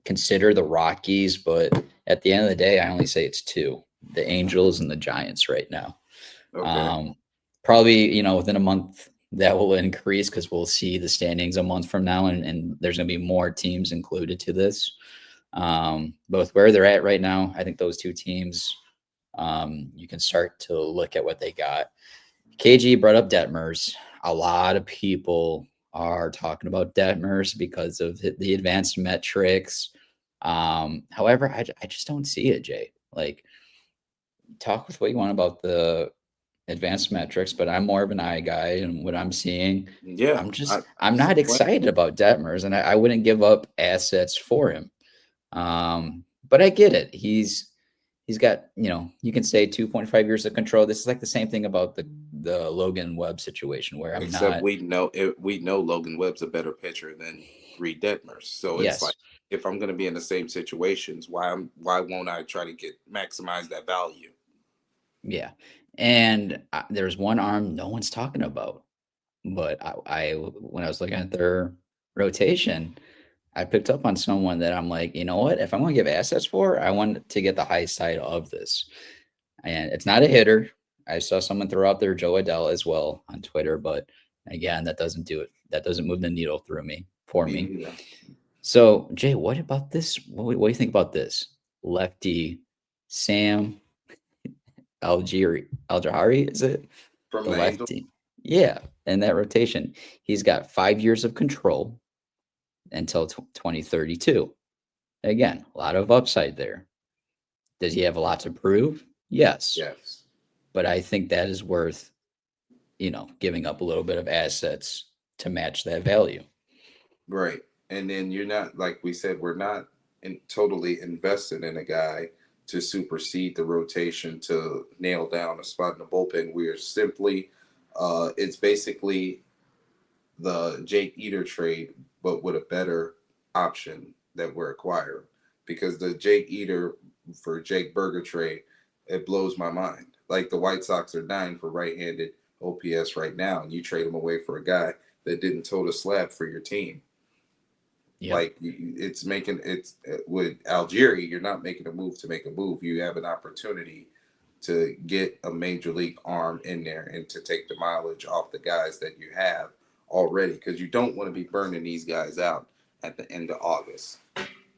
consider the Rockies, but at the end of the day, I only say it's 2, the Angels and the Giants right now. Okay. Probably, within a month that will increase because we'll see the standings a month from now, and there's going to be more teams included to this. Both where they're at right now, I think those 2 teams, you can start to look at what they got. KG brought up Detmers. A lot of people are talking about Detmers because of the advanced metrics. However, I just don't see it, Jay. Like, talk with what you want about the advanced metrics, but I'm more of an eye guy, and what I'm seeing, Yeah. I'm not excited about Detmers, and I wouldn't give up assets for him. But I get it. He's got, you can say 2.5 years of control. This is like the same thing about the Logan Webb situation where we know Logan Webb's a better pitcher than Reed Detmers. So it's yes. like, if I'm going to be in the same situations, why won't I try to maximize that value? Yeah. And there's one arm no one's talking about, but I when I was looking at their rotation, I picked up on someone that I'm like, you know what? If I'm going to give assets for, I want to get the high side of this. And it's not a hitter. I saw someone throw out there Joe Adele as well on Twitter, but again, that doesn't do it. That doesn't move the needle for me. Yeah. So, Jay, what about this? What do you think about this? Lefty Sam Al-Jahari, is it? From The the Angels? lefty. Yeah, in that rotation. He's got 5 years of control until 2032. Again, a lot of upside there. Does he have a lot to prove? Yes. Yes. But I think that is worth, giving up a little bit of assets to match that value. Right. And then you're not, like we said, we're not totally invested in a guy to supersede the rotation to nail down a spot in the bullpen. We are simply, it's basically the Jake Eater trade, but with a better option that we're acquiring. Because the Jake Eater for Jake Berger trade, it blows my mind. Like, the White Sox are dying for right-handed OPS right now, and you trade him away for a guy that didn't toe the slab for your team. Yep. Like, it's with Algieri, you're not making a move to make a move. You have an opportunity to get a major league arm in there and to take the mileage off the guys that you have already, because you don't want to be burning these guys out at the end of August.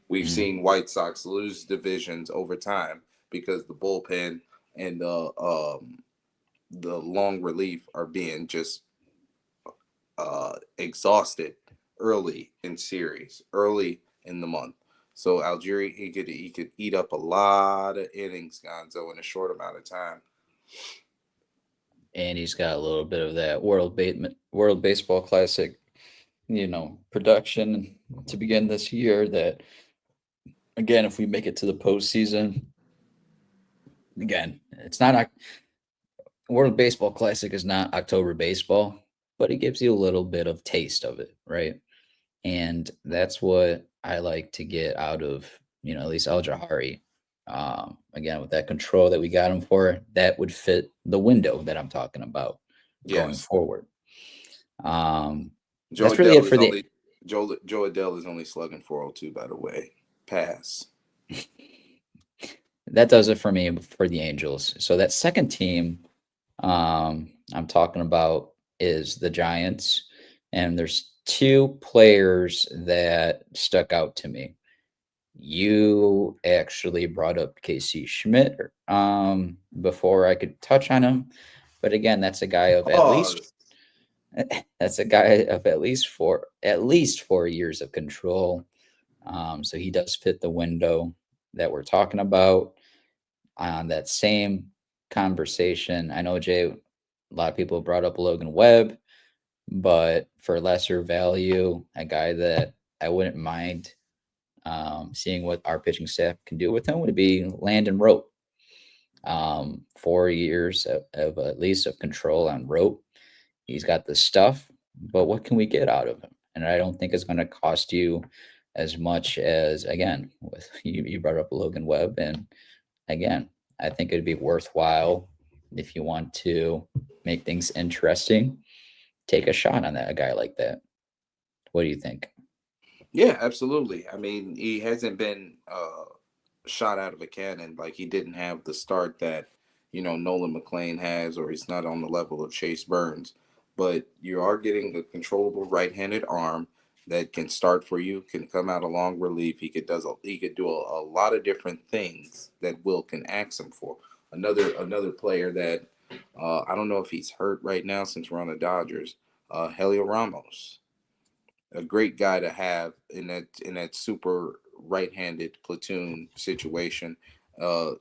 We've seen White Sox lose divisions over time because the bullpen and the long relief are being just exhausted early in series, early in the month. So Algieri, he could eat up a lot of innings, Gonzo, in a short amount of time. And he's got a little bit of that World Baseball Classic, production to begin this year. That, again, if we make it to the postseason, again, it's not World Baseball Classic is not October baseball, but it gives you a little bit of taste of it, right? And that's what I like to get out of, at least Al Jahari. Again, with that control that we got him for, that would fit the window that I'm talking about going Yes. forward. Joe That's really it Adele for is the. only Joe Adele is only slugging 402, by the way. Pass. That does it for me for the Angels. So that second team I'm talking about is the Giants, and there's two players that stuck out to me. You actually brought up Casey Schmidt before I could touch on him, but again, that's a guy of at least Pause. that's a guy of at least 4 years of control. So he does fit the window that we're talking about. On that same conversation, I know Jay, a lot of people brought up Logan Webb, but for lesser value, a guy that I wouldn't mind seeing what our pitching staff can do with him would be Landon Rope. 4 years of at least of control on Rope. He's got the stuff, but what can we get out of him? And I don't think it's going to cost you as much as, again, with you brought up Logan Webb. And again, I think it'd be worthwhile if you want to make things interesting, take a shot on a guy like that. What do you think? Yeah, absolutely. I mean, he hasn't been shot out of a cannon. Like, he didn't have the start that, Nolan McLean has, or he's not on the level of Chase Burns. But you are getting a controllable right-handed arm that can start for you, can come out a long relief. He could do a lot of different things that Will can ask him for. Another player that I don't know if he's hurt right now since we're on the Dodgers. Helio Ramos, a great guy to have in that super right-handed platoon situation. Uh,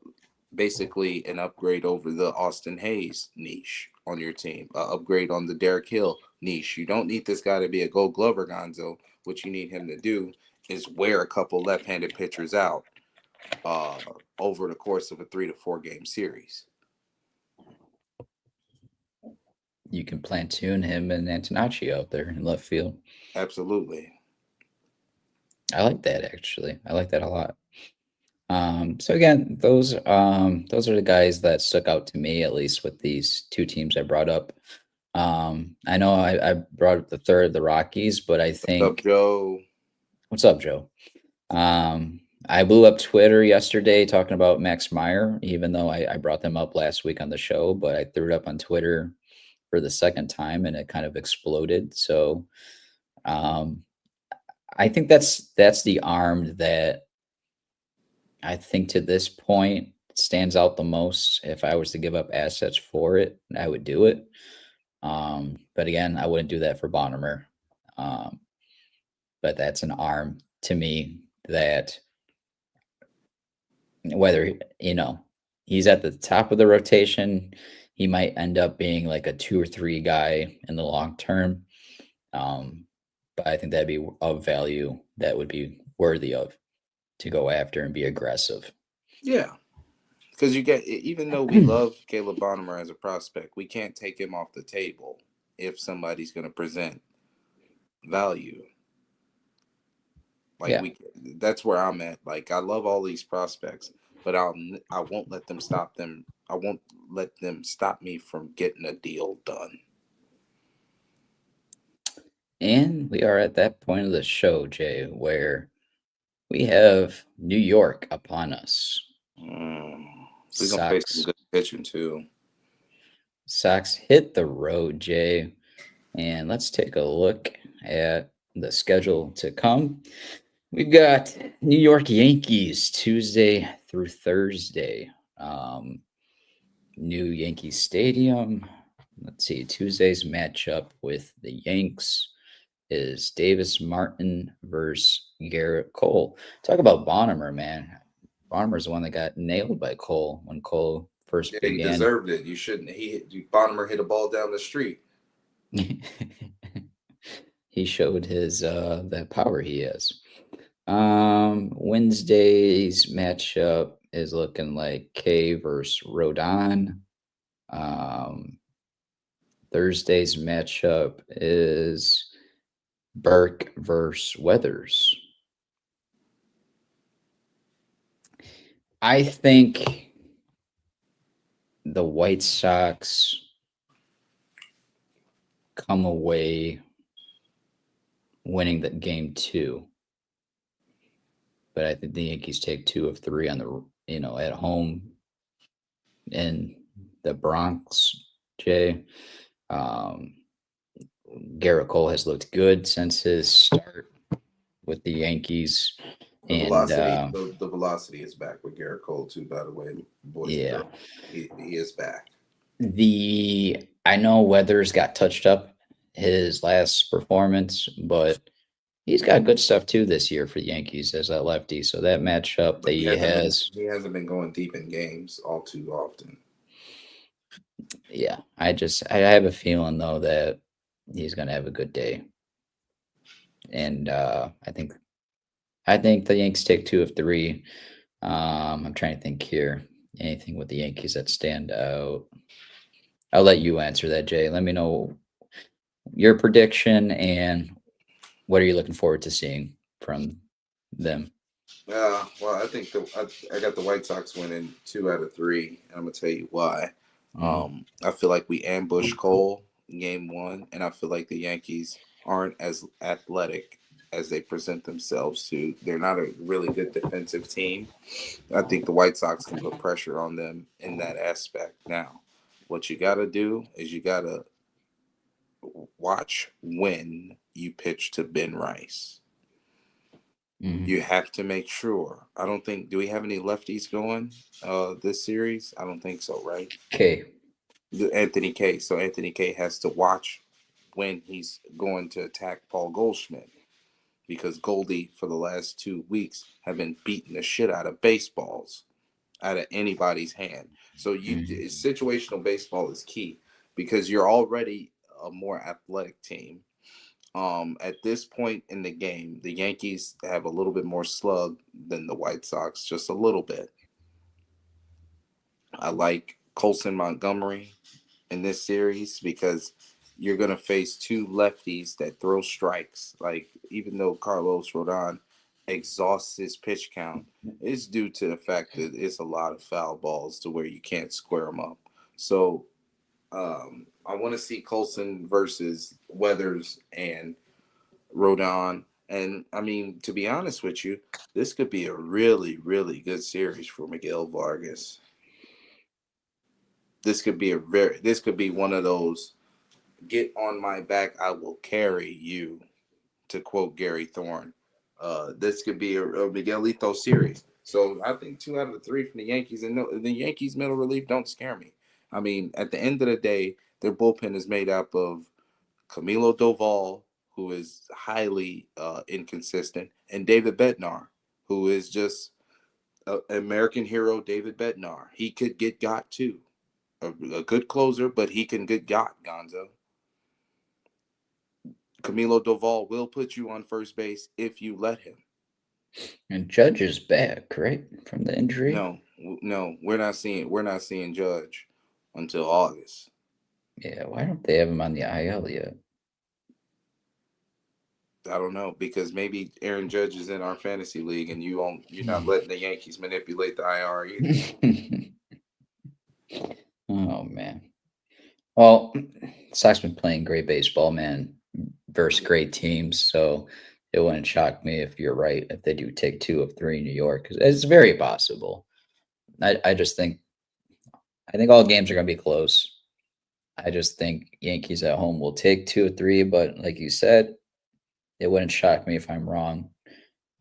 Basically, an upgrade over the Austin Hayes niche on your team. Upgrade on the Derek Hill niche. You don't need this guy to be a Gold Glover, Gonzo. What you need him to do is wear a couple left-handed pitchers out uh, over the course of a 3 to 4 game series. You can platoon him and Antonacci out there in left field. Absolutely. I like that, actually. I like that a lot. So again, those are the guys that stuck out to me, at least with these two teams I brought up. I know I brought up the third, the Rockies, but I think What's up, Joe? What's up, Joe? I blew up Twitter yesterday talking about Max Meyer, even though I brought them up last week on the show, but I threw it up on Twitter for the second time and it kind of exploded. So I think that's the arm that I think to this point stands out the most. If I was to give up assets for it, I would do it. But again, I wouldn't do that for Bonnemer. But that's an arm to me that whether, he's at the top of the rotation, he might end up being like a 2 or 3 guy in the long term. But I think that'd be of value that would be worthy of to go after and be aggressive. Yeah. Because even though we love Caleb Bonnemer as a prospect, we can't take him off the table if somebody's going to present value. That's where I'm at. Like, I love all these prospects, but I won't let them stop them. I won't let them stop me from getting a deal done. And we are at that point of the show, Jay, where we have New York upon us. We're going to face some good pitching, too. Sox hit the road, Jay. And let's take a look at the schedule to come. We've got New York Yankees Tuesday through Thursday. New Yankee Stadium. Let's see. Tuesday's matchup with the Yanks is Davis Martin versus Garrett Cole. Talk about Bonnemer, man. Bonnemer's the one that got nailed by Cole when Cole first began. He deserved it. You shouldn't. Bonnemer hit a ball down the street. He showed his that power he has. Wednesday's matchup is looking like K versus Rodon. Thursday's matchup is Burke versus Weathers. I think the White Sox come away winning that game 2. But I think the Yankees take 2 of 3 on the, at home in the Bronx, Jay. Garrett Cole has looked good since his start with the Yankees. The velocity is back with Garrett Cole too, by the way. Boys and girls. He is back. I know Weathers got touched up his last performance, but he's got good stuff too this year for the Yankees as a lefty. So that matchup that he hasn't been going deep in games all too often. Yeah, I have a feeling though that he's gonna have a good day, and I think the Yankees take 2 of 3. I'm trying to think here. Anything with the Yankees that stand out? I'll let you answer that, Jay. Let me know your prediction and what are you looking forward to seeing from them. Well, I think I got the White Sox winning 2 out of 3, and I'm gonna tell you why. I feel like we ambushed Cole in game 1, and I feel like the Yankees aren't as athletic as they present themselves to. They're not a really good defensive team. I think the White Sox can put pressure on them in that aspect. Now, what you got to do is you got to watch when you pitch to Ben Rice. You have to make sure. I don't think. Do we have any lefties going this series? I don't think so, right? K. Anthony K. So Anthony K has to watch when he's going to attack Paul Goldschmidt, because Goldie for the last 2 weeks have been beating the shit out of baseballs out of anybody's hand. So situational baseball is key because you're already a more athletic team. At this point in the game, the Yankees have a little bit more slug than the White Sox, just a little bit. I like Colson Montgomery in this series because you're going to face 2 lefties that throw strikes. Like, even though Carlos Rodon exhausts his pitch count, it's due to the fact that it's a lot of foul balls to where you can't square them up. So I want to see Colson versus Weathers and Rodon. And, I mean, to be honest with you, this could be a really, really good series for Miguel Vargas. This could be one of those get on my back, I will carry you, to quote Gary Thorne. This could be a Miguelito series. So I think 2 out of the 3 from the Yankees, and the Yankees middle relief don't scare me. I mean, at the end of the day, their bullpen is made up of Camilo Doval, who is highly inconsistent, and David Bednar, who is just an American hero. David Bednar, he could get got too. A good closer, but he can get got, Gonzo. Camilo Doval will put you on first base if you let him. And Judge is back, right, from the injury? No, we're not seeing Judge until August. Yeah, why don't they have him on the IL yet? I don't know, because maybe Aaron Judge is in our fantasy league and you're not letting the Yankees manipulate the IR either. Oh man. Well, Sox been playing great baseball, man, versus great teams. So it wouldn't shock me if you're right, if they do take 2 of 3 in New York. It's very possible. I think all games are going to be close. I just think Yankees at home will take 2 of 3. But like you said, it wouldn't shock me if I'm wrong,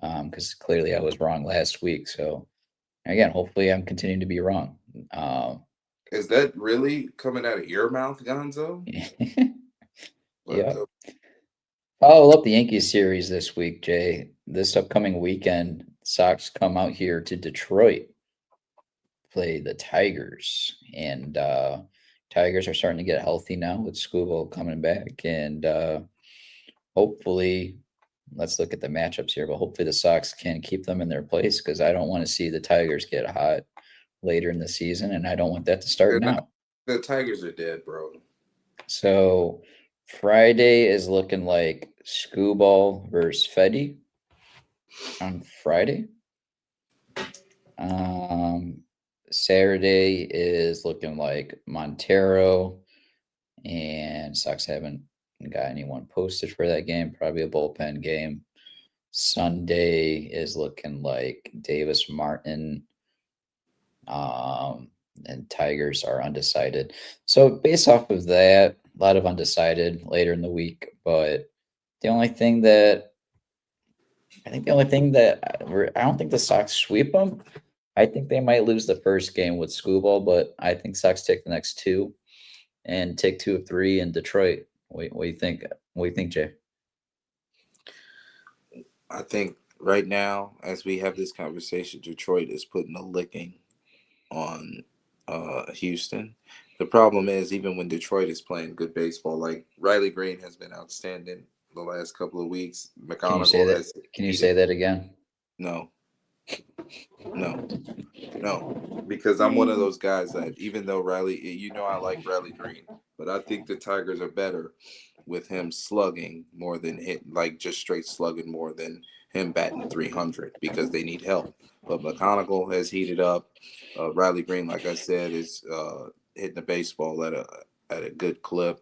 because clearly I was wrong last week. So again, hopefully I'm continuing to be wrong. Is that really coming out of your mouth, Gonzo? Yeah. Follow up the Yankees series this week, Jay. This upcoming weekend, Sox come out here to Detroit, play the Tigers, and Tigers are starting to get healthy now with Scoobo coming back, and hopefully let's look at the matchups here. But hopefully the Sox can keep them in their place because I don't want to see the Tigers get hot later in the season, and I don't want that to start now. The Tigers are dead, bro. So Friday is looking like Scooball versus Fetty on Friday. Saturday is looking like Montero, and Sox haven't got anyone posted for that game. Probably a bullpen game. Sunday is looking like Davis Martin, and Tigers are undecided. So based off of that, a lot of undecided later in the week. But the only thing that I don't think the Sox sweep them. I think they might lose the first game with Scooball, but I think Sox take the next two and take 2 of 3 in Detroit. What do you think? What do you think, Jay? I think right now, as we have this conversation, Detroit is putting a licking on Houston. The problem is, even when Detroit is playing good baseball, like Riley Green has been outstanding the last couple of weeks. Can you say that? Can you say that again? No, because I'm one of those guys that even though Riley, I like Riley Green, but I think the Tigers are better with him slugging more than like just straight slugging more than him batting 300 because they need help. But McConaughey has heated up. Riley Green, like I said, is hitting the baseball at a good clip.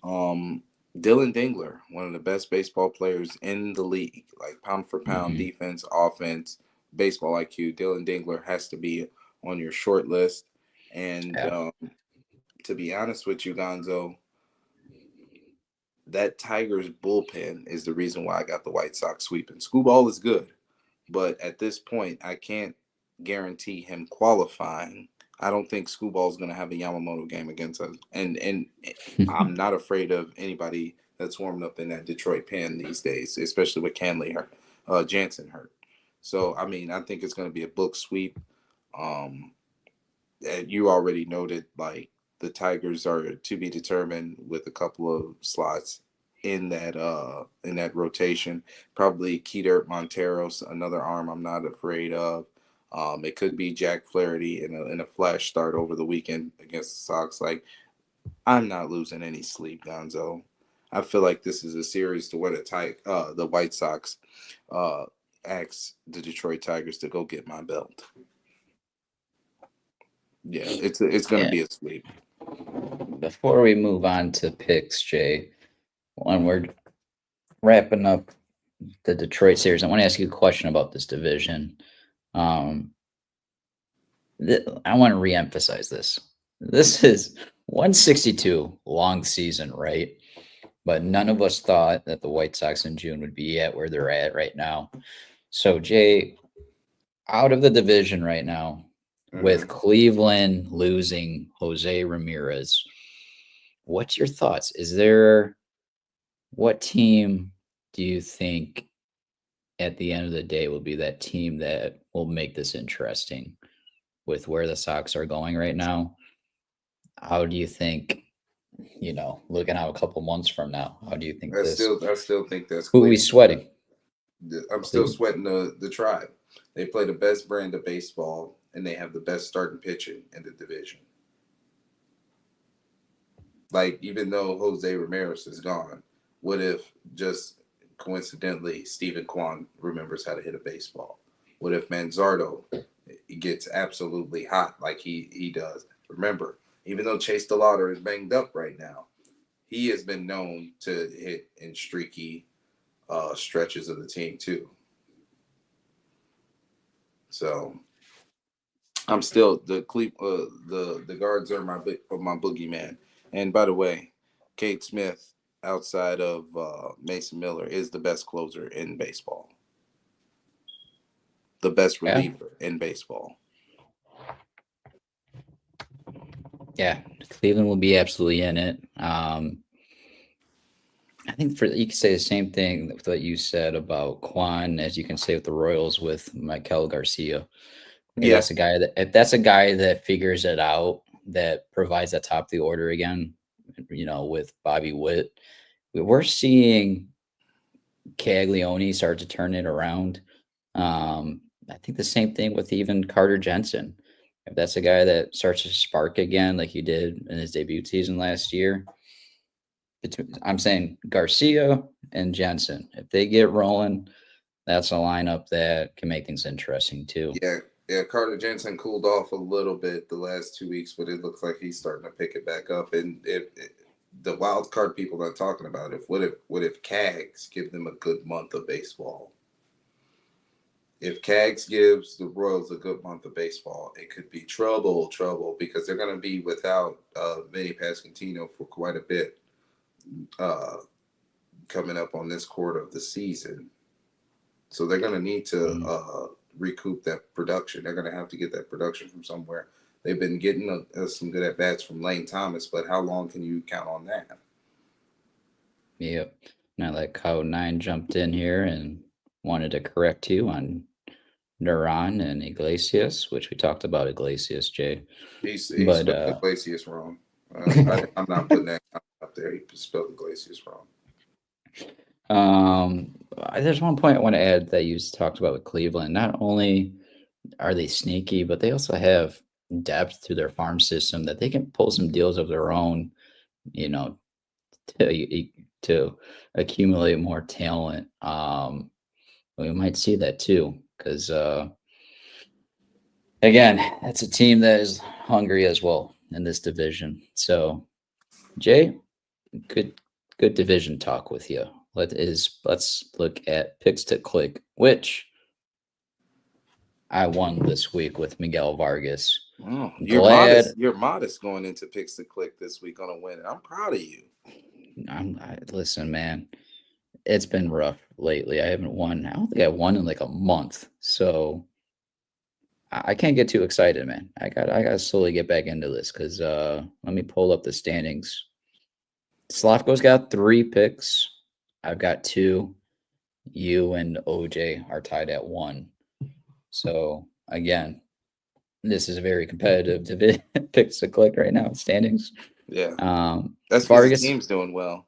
Dylan Dingler, one of the best baseball players in the league, like pound for pound, defense, offense, baseball IQ. Dylan Dingler has to be on your short list. And to be honest with you, Gonzo, that Tigers bullpen is the reason why I got the White Sox sweeping. Scooball is good, but at this point, I can't guarantee him qualifying. I don't think Scooball is going to have a Yamamoto game against us, and I'm not afraid of anybody that's warming up in that Detroit pen these days, especially with Jansen hurt. So I mean, I think it's going to be a book sweep. And you already noted, like, the Tigers are to be determined with a couple of slots in that rotation. Probably Keter Monteros, another arm I'm not afraid of. It could be Jack Flaherty in a flash start over the weekend against the Sox. Like, I'm not losing any sleep, Gonzo. I feel like this is a series to where the White Sox ask the Detroit Tigers to go get my belt. Yeah, it's going to be a sweep. Before we move on to picks, Jay, when we're wrapping up the Detroit series, I want to ask you a question about this division. I want to reemphasize this. This is 162 long season, right? But none of us thought that the White Sox in June would be at where they're at right now. So, Jay, out of the division right now, with Cleveland losing Jose Ramirez, what's your thoughts? What team do you think at the end of the day will be that team that will make this interesting with where the Sox are going right now? How do you think, looking out a couple months from now, how do you think I still think that's who are we sweating? I'm still sweating the Tribe. They play the best brand of baseball, and they have the best starting pitching in the division. Like, even though Jose Ramirez is gone, what if just coincidentally Stephen Kwan remembers how to hit a baseball? What if Manzardo gets absolutely hot like he does? Remember, even though Chase DeLauder is banged up right now, he has been known to hit in streaky stretches of the team too. So I'm still the guards are my boogeyman. And by the way, Kate Smith, outside of Mason Miller, is the best closer in baseball. The best reliever in baseball. Yeah, Cleveland will be absolutely in it. I think you can say the same thing with what you said about Kwan as you can say with the Royals with Michael Garcia. If that's a guy that figures it out, that provides that top of the order again, with Bobby Witt, we're seeing Caglione started to turn it around. I think the same thing with even Carter Jensen. If that's a guy that starts to spark again, like he did in his debut season last year, I'm saying Garcia and Jensen. If they get rolling, that's a lineup that can make things interesting too. Yeah. Carter Jensen cooled off a little bit the last 2 weeks, but it looks like he's starting to pick it back up. And if the wild card people are talking about, what if Cags give them a good month of baseball? If Cags gives the Royals a good month of baseball, it could be trouble because they're going to be without Vinny Pasquantino for quite a bit coming up on this quarter of the season. So they're going to need to recoup that production. They're going to have to get that production from somewhere. They've been getting some good at-bats from Lane Thomas, but how long can you count on that? Yep. Now that Code 9 jumped in here and wanted to correct you on Neuron and Iglesias, which we talked about Iglesias, Jay. He spelled Iglesias wrong. I'm not putting that out there. He spelled Iglesias wrong. There's one point I want to add that you talked about with Cleveland. Not only are they sneaky, but they also have depth to their farm system that they can pull some deals of their own, to accumulate more talent. We might see that too, because again, that's a team that is hungry as well in this division. So, Jay, good division talk with you. Let's look at picks to click, which I won this week with Miguel Vargas. Oh, you're modest going into picks to click this week on a win. I'm proud of you. Listen, man, it's been rough lately. I haven't won. I don't think I won in like a month. So I can't get too excited, man. I got to slowly get back into this because let me pull up the standings. Slavko's got 3 picks. I've got 2. You and OJ are tied at 1. So again, this is a very competitive picks to click right now. Standings. Yeah. That's because Vargas, the team's doing well.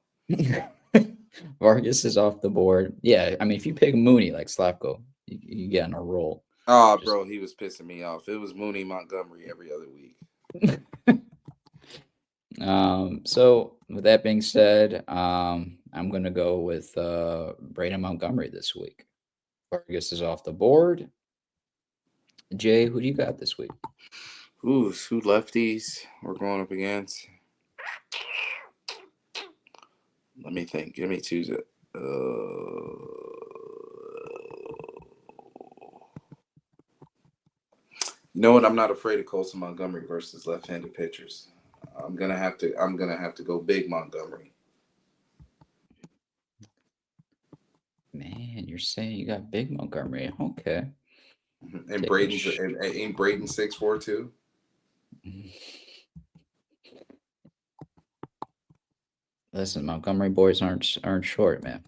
Vargas is off the board. Yeah, I mean, if you pick Mooney like Slavko, you get on a roll. Oh, bro, he was pissing me off. It was Mooney Montgomery every other week. So with that being said, I'm gonna go with Braden Montgomery this week. Vargas is off the board. Jay, who do you got this week? Ooh, 2 lefties we're going up against. Let me think. Give me 2. You know what? I'm not afraid of Colson Montgomery versus left-handed pitchers. I'm gonna have to go big Montgomery. Man, you're saying you got big Montgomery. Okay. And ain't Braden 6'4" too? Listen, Montgomery boys aren't short, man.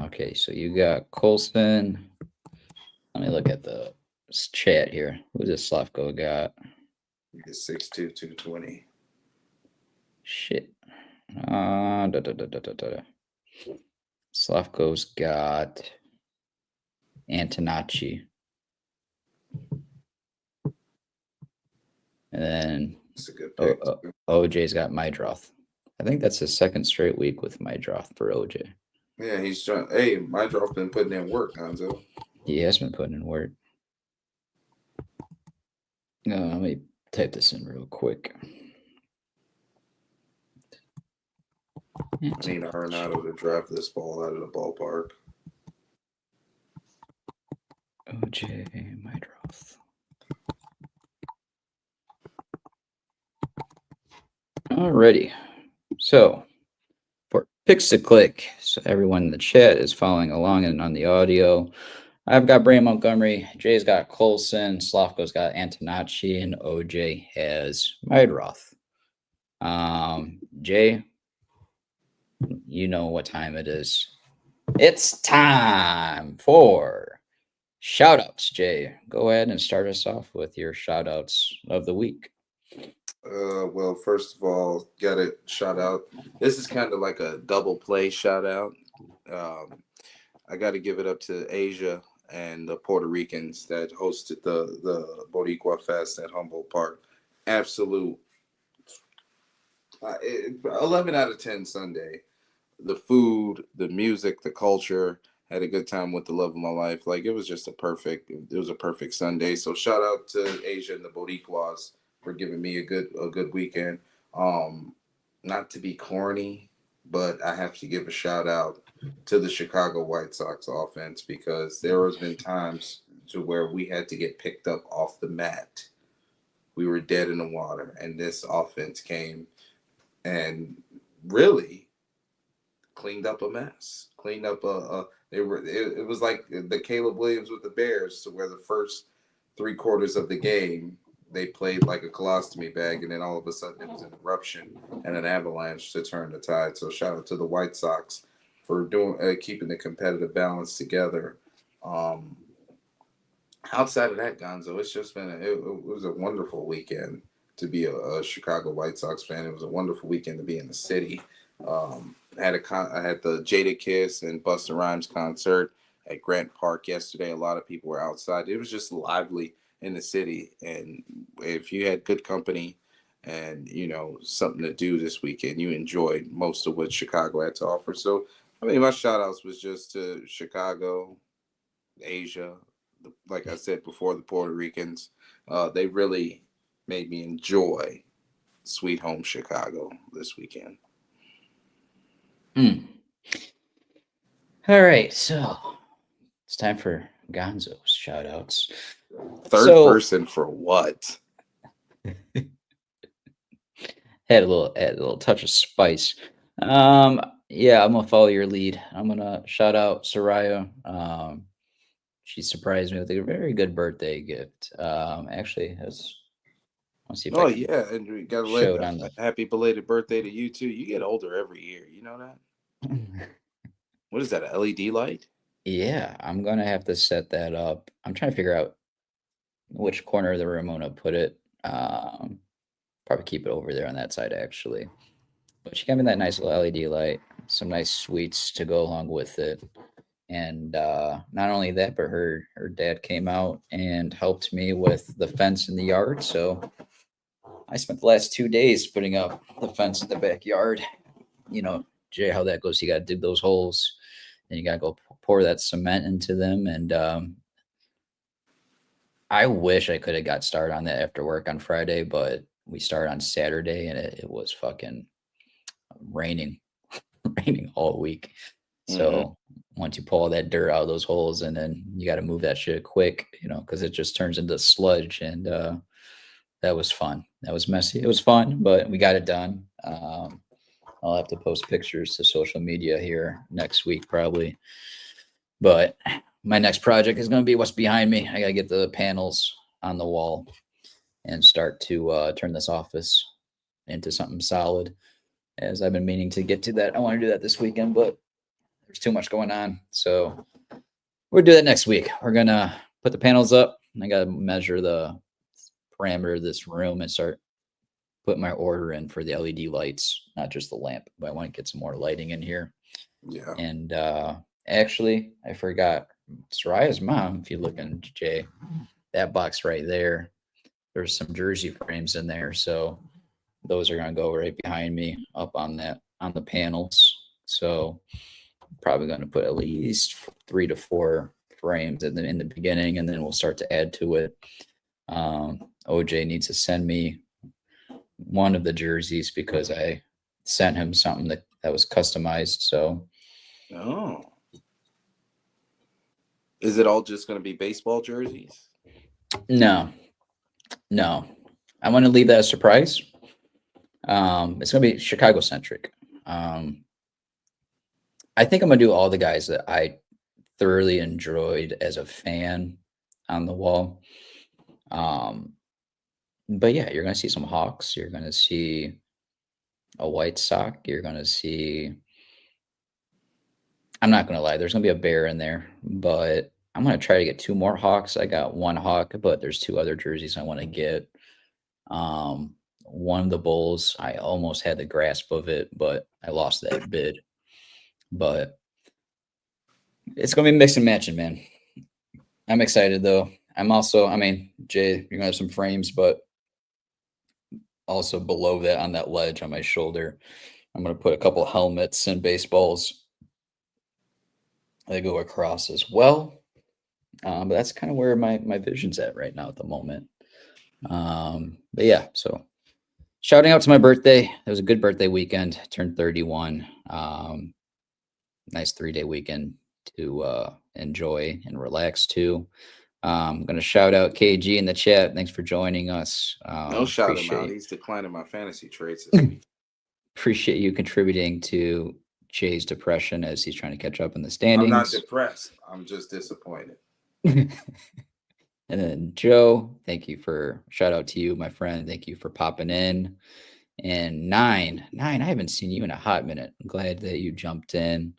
Okay, so you got Colson. Let me look at the chat here. Who does Slavko got? He's 6'2", 220. Shit. Slavko's got Antonacci. And then that's a good pick. OJ's got Mydroth. I think that's his 2nd straight week with Mydroth for OJ. Yeah, he's trying. Hey, Mydroth been putting in work, Gonzo. He has been putting in work. Let me type this in real quick. I need Arenado to drive this ball out of the ballpark. OJ Mydroth. Alrighty. So for picks to click, so everyone in the chat is following along and on the audio. I've got Braden Montgomery, Jay's got Colson, Slavko's got Antonacci, and OJ has Mydroth. Jay, you know what time it is. It's time for shout-outs, Jay. Go ahead and start us off with your shout-outs of the week. Well, first of all, got to shout out. This is kind of like a double play shout out. I got to give it up to Asia and the Puerto Ricans that hosted the Boricua Fest at Humboldt Park. Absolute 11 out of 10 Sunday. The food, the music, the culture. Had a good time with the love of my life. Like it was just it was a perfect Sunday. So shout out to Asia and the Boricuas for giving me a good weekend. Not to be corny, but I have to give a shout out to the Chicago White Sox offense because there has been times to where we had to get picked up off the mat. We were dead in the water, and this offense came and really cleaned up a mess. Cleaned up it was like the Caleb Williams with the Bears, to where the first 3/4 of the game they played like a colostomy bag, and then all of a sudden it was an eruption and an avalanche to turn the tide. So shout out to the White Sox for keeping the competitive balance together. Outside of that, Gonzo, it's just been it was a wonderful weekend to be a Chicago White Sox fan. It was a wonderful weekend to be in the city. I had the Jada Kiss and Busta Rhymes concert at Grant Park yesterday. A lot of people were outside. It was just lively in the city, and if you had good company and something to do this weekend, you enjoyed most of what Chicago had to offer. So, I mean, my shout outs was just to Chicago, Asia, like I said before, the Puerto Ricans. They really made me enjoy Sweet Home Chicago this weekend. All right, so it's time for Gonzo's shout outs. Third person for what? Had a little touch of spice. Yeah, I'm gonna follow your lead. I'm gonna shout out Soraya. She surprised me with a very good birthday gift. Actually, let's see if I can yeah, and we got show it to on the. happy belated birthday to you too. You get older every year. You know that? What is that? An LED light? Yeah, I'm gonna have to set that up. I'm trying to figure out which corner of the room I'm gonna put it. Probably keep it over there on that side actually. But she got me that nice little LED light, some nice sweets to go along with it. And not only that, but her dad came out and helped me with the fence in the yard. So I spent the last 2 days putting up the fence in the backyard. You know, Jay, how that goes. You got to dig those holes, and you got to go pour that cement into them. And I wish I could have got started on that after work on Friday, but we started on Saturday, and it was fucking raining all week. So once you pull all that dirt out of those holes, and then you got to move that shit quick, because it just turns into sludge. And that was fun. That was messy. It was fun, but we got it done. I'll have to post pictures to social media here next week, probably. But my next project is going to be what's behind me. I got to get the panels on the wall and start to turn this office into something solid, as I've been meaning to get to that. I want to do that this weekend, but there's too much going on. So we'll do that next week. We're going to put the panels up. I got to measure the parameter of this room and start putting my order in for the LED lights, not just the lamp, but I want to get some more lighting in here. Yeah. And actually, I forgot Soraya's mom. If you look in Jay, that box right there, there's some jersey frames in there. So those are going to go right behind me up on the panels. So probably going to put at least 3 to 4 frames in the beginning, and then we'll start to add to it. OJ needs to send me one of the jerseys because I sent him something that was customized. So, is it all just going to be baseball jerseys? No. I want to leave that a surprise. It's going to be Chicago centric. I think I'm going to do all the guys that I thoroughly enjoyed as a fan on the wall. But yeah, you're going to see some Hawks. You're going to see a White Sox. You're going to see, I'm not going to lie, there's going to be a Bear in there, but I'm going to try to get 2 more Hawks. I got 1 Hawk, but there's 2 other jerseys I want to get. one of the bulls. I almost had the grasp of it, but I lost that bid. But it's going to be mix and matching, man. I'm excited, though. I'm also, I mean, Jay, you're going to have some frames, but also below that on that ledge on my shoulder, I'm going to put a couple helmets and baseballs. They go across as well. But that's kind of where my vision's at right now at the moment. But yeah, so shouting out to my birthday. It was a good birthday weekend. I turned 31. Nice 3-day weekend to enjoy and relax too. I'm going to shout out KG in the chat. Thanks for joining us. No, shout him out. He's declining my fantasy trades this week. Appreciate you contributing to Jay's depression as he's trying to catch up in the standings. I'm not depressed. I'm just disappointed. And then Joe, thank you for shout out to you, my friend. Thank you for popping in. And Nine, I haven't seen you in a hot minute. I'm glad that you jumped in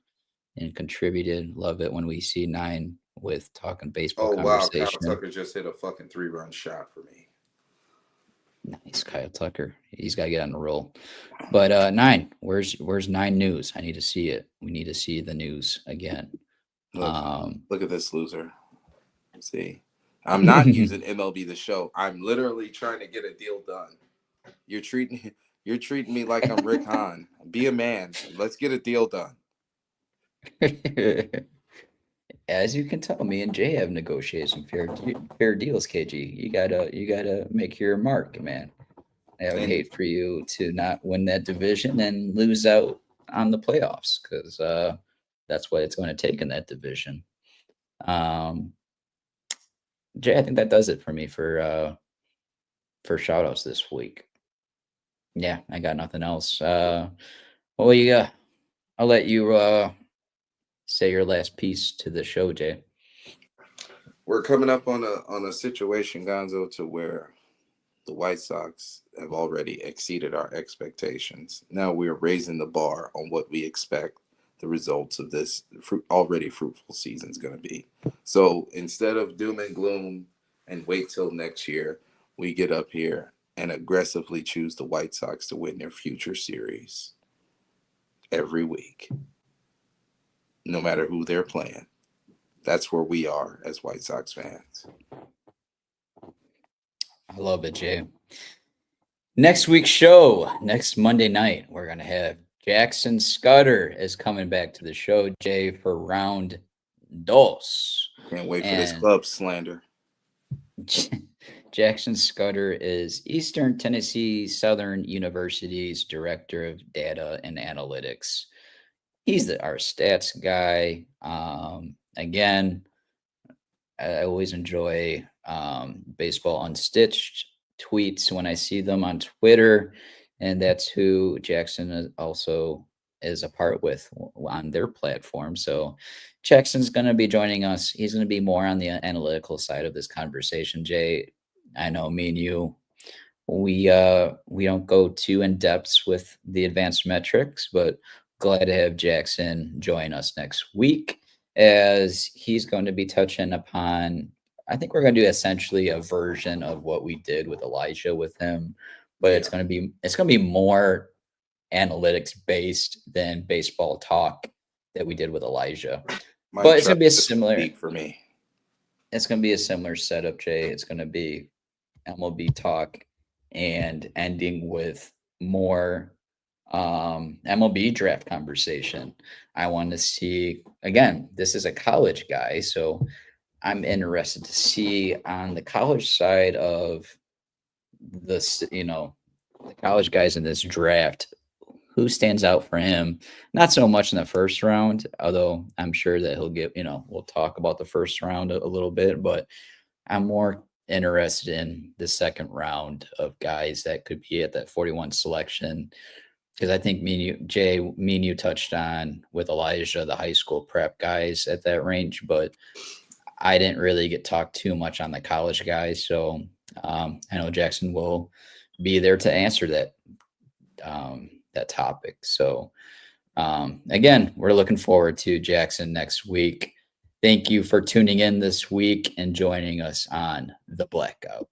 and contributed. Love it when we see Nine with talking baseball conversation. Wow, Kyle Tucker just hit a fucking 3-run shot for me. Nice, Kyle Tucker. He's got to get on the roll. But Nine, where's Nine News? I need to see it. We need to see the news again. Look at this loser. See, I'm not using MLB The Show. I'm literally trying to get a deal done. You're treating me like I'm Rick Hahn. Be a man. Let's get a deal done. As you can tell, me and Jay have negotiated some fair deals, KG. You gotta make your mark, man. I would hate for you to not win that division and lose out on the playoffs, because that's what it's going to take in that division. Jay, I think that does it for me for shout outs this week. Yeah, I got nothing else. Well, I'll let you say your last piece to the show, Jay. We're coming up on a situation, Gonzo, to where the White Sox have already exceeded our expectations. Now we are raising the bar on what we expect the results of this already fruitful season is going to be. So instead of doom and gloom and wait till next year, we get up here and aggressively choose the White Sox to win their future series every week, no matter who they're playing. That's where we are as White Sox fans. I love it, Jay. Next week's show, next Monday night, we're going to have Jackson Scudder is coming back to the show, Jay, for round dos. Can't wait for this club slander. Jackson Scudder is Eastern Tennessee Southern University's Director of Data and Analytics. He's our stats guy. Again, I always enjoy Baseball Unstitched tweets when I see them on Twitter. And that's who Jackson also is a part with on their platform. So Jackson's going to be joining us. He's going to be more on the analytical side of this conversation. Jay, I know me and you, we don't go too in depth with the advanced metrics, but glad to have Jackson join us next week, as he's going to be touching upon, I think we're going to do essentially a version of what we did with Elijah with him. But it's going to be more analytics based than baseball talk that we did with Elijah. But it's going to be a similar for me. It's going to be a similar setup, Jay. It's going to be MLB talk and ending with more MLB draft conversation. I want to see, again, this is a college guy, so I'm interested to see on the college side of this, the college guys in this draft, who stands out for him. Not so much in the first round, although I'm sure that he'll get, we'll talk about the first round a little bit, but I'm more interested in the second round of guys that could be at that 41 selection. Because I think me and you touched on with Elijah, the high school prep guys at that range, but I didn't really get talked too much on the college guys. So I know Jackson will be there to answer that topic. So again, we're looking forward to Jackson next week. Thank you for tuning in this week and joining us on the Blackout.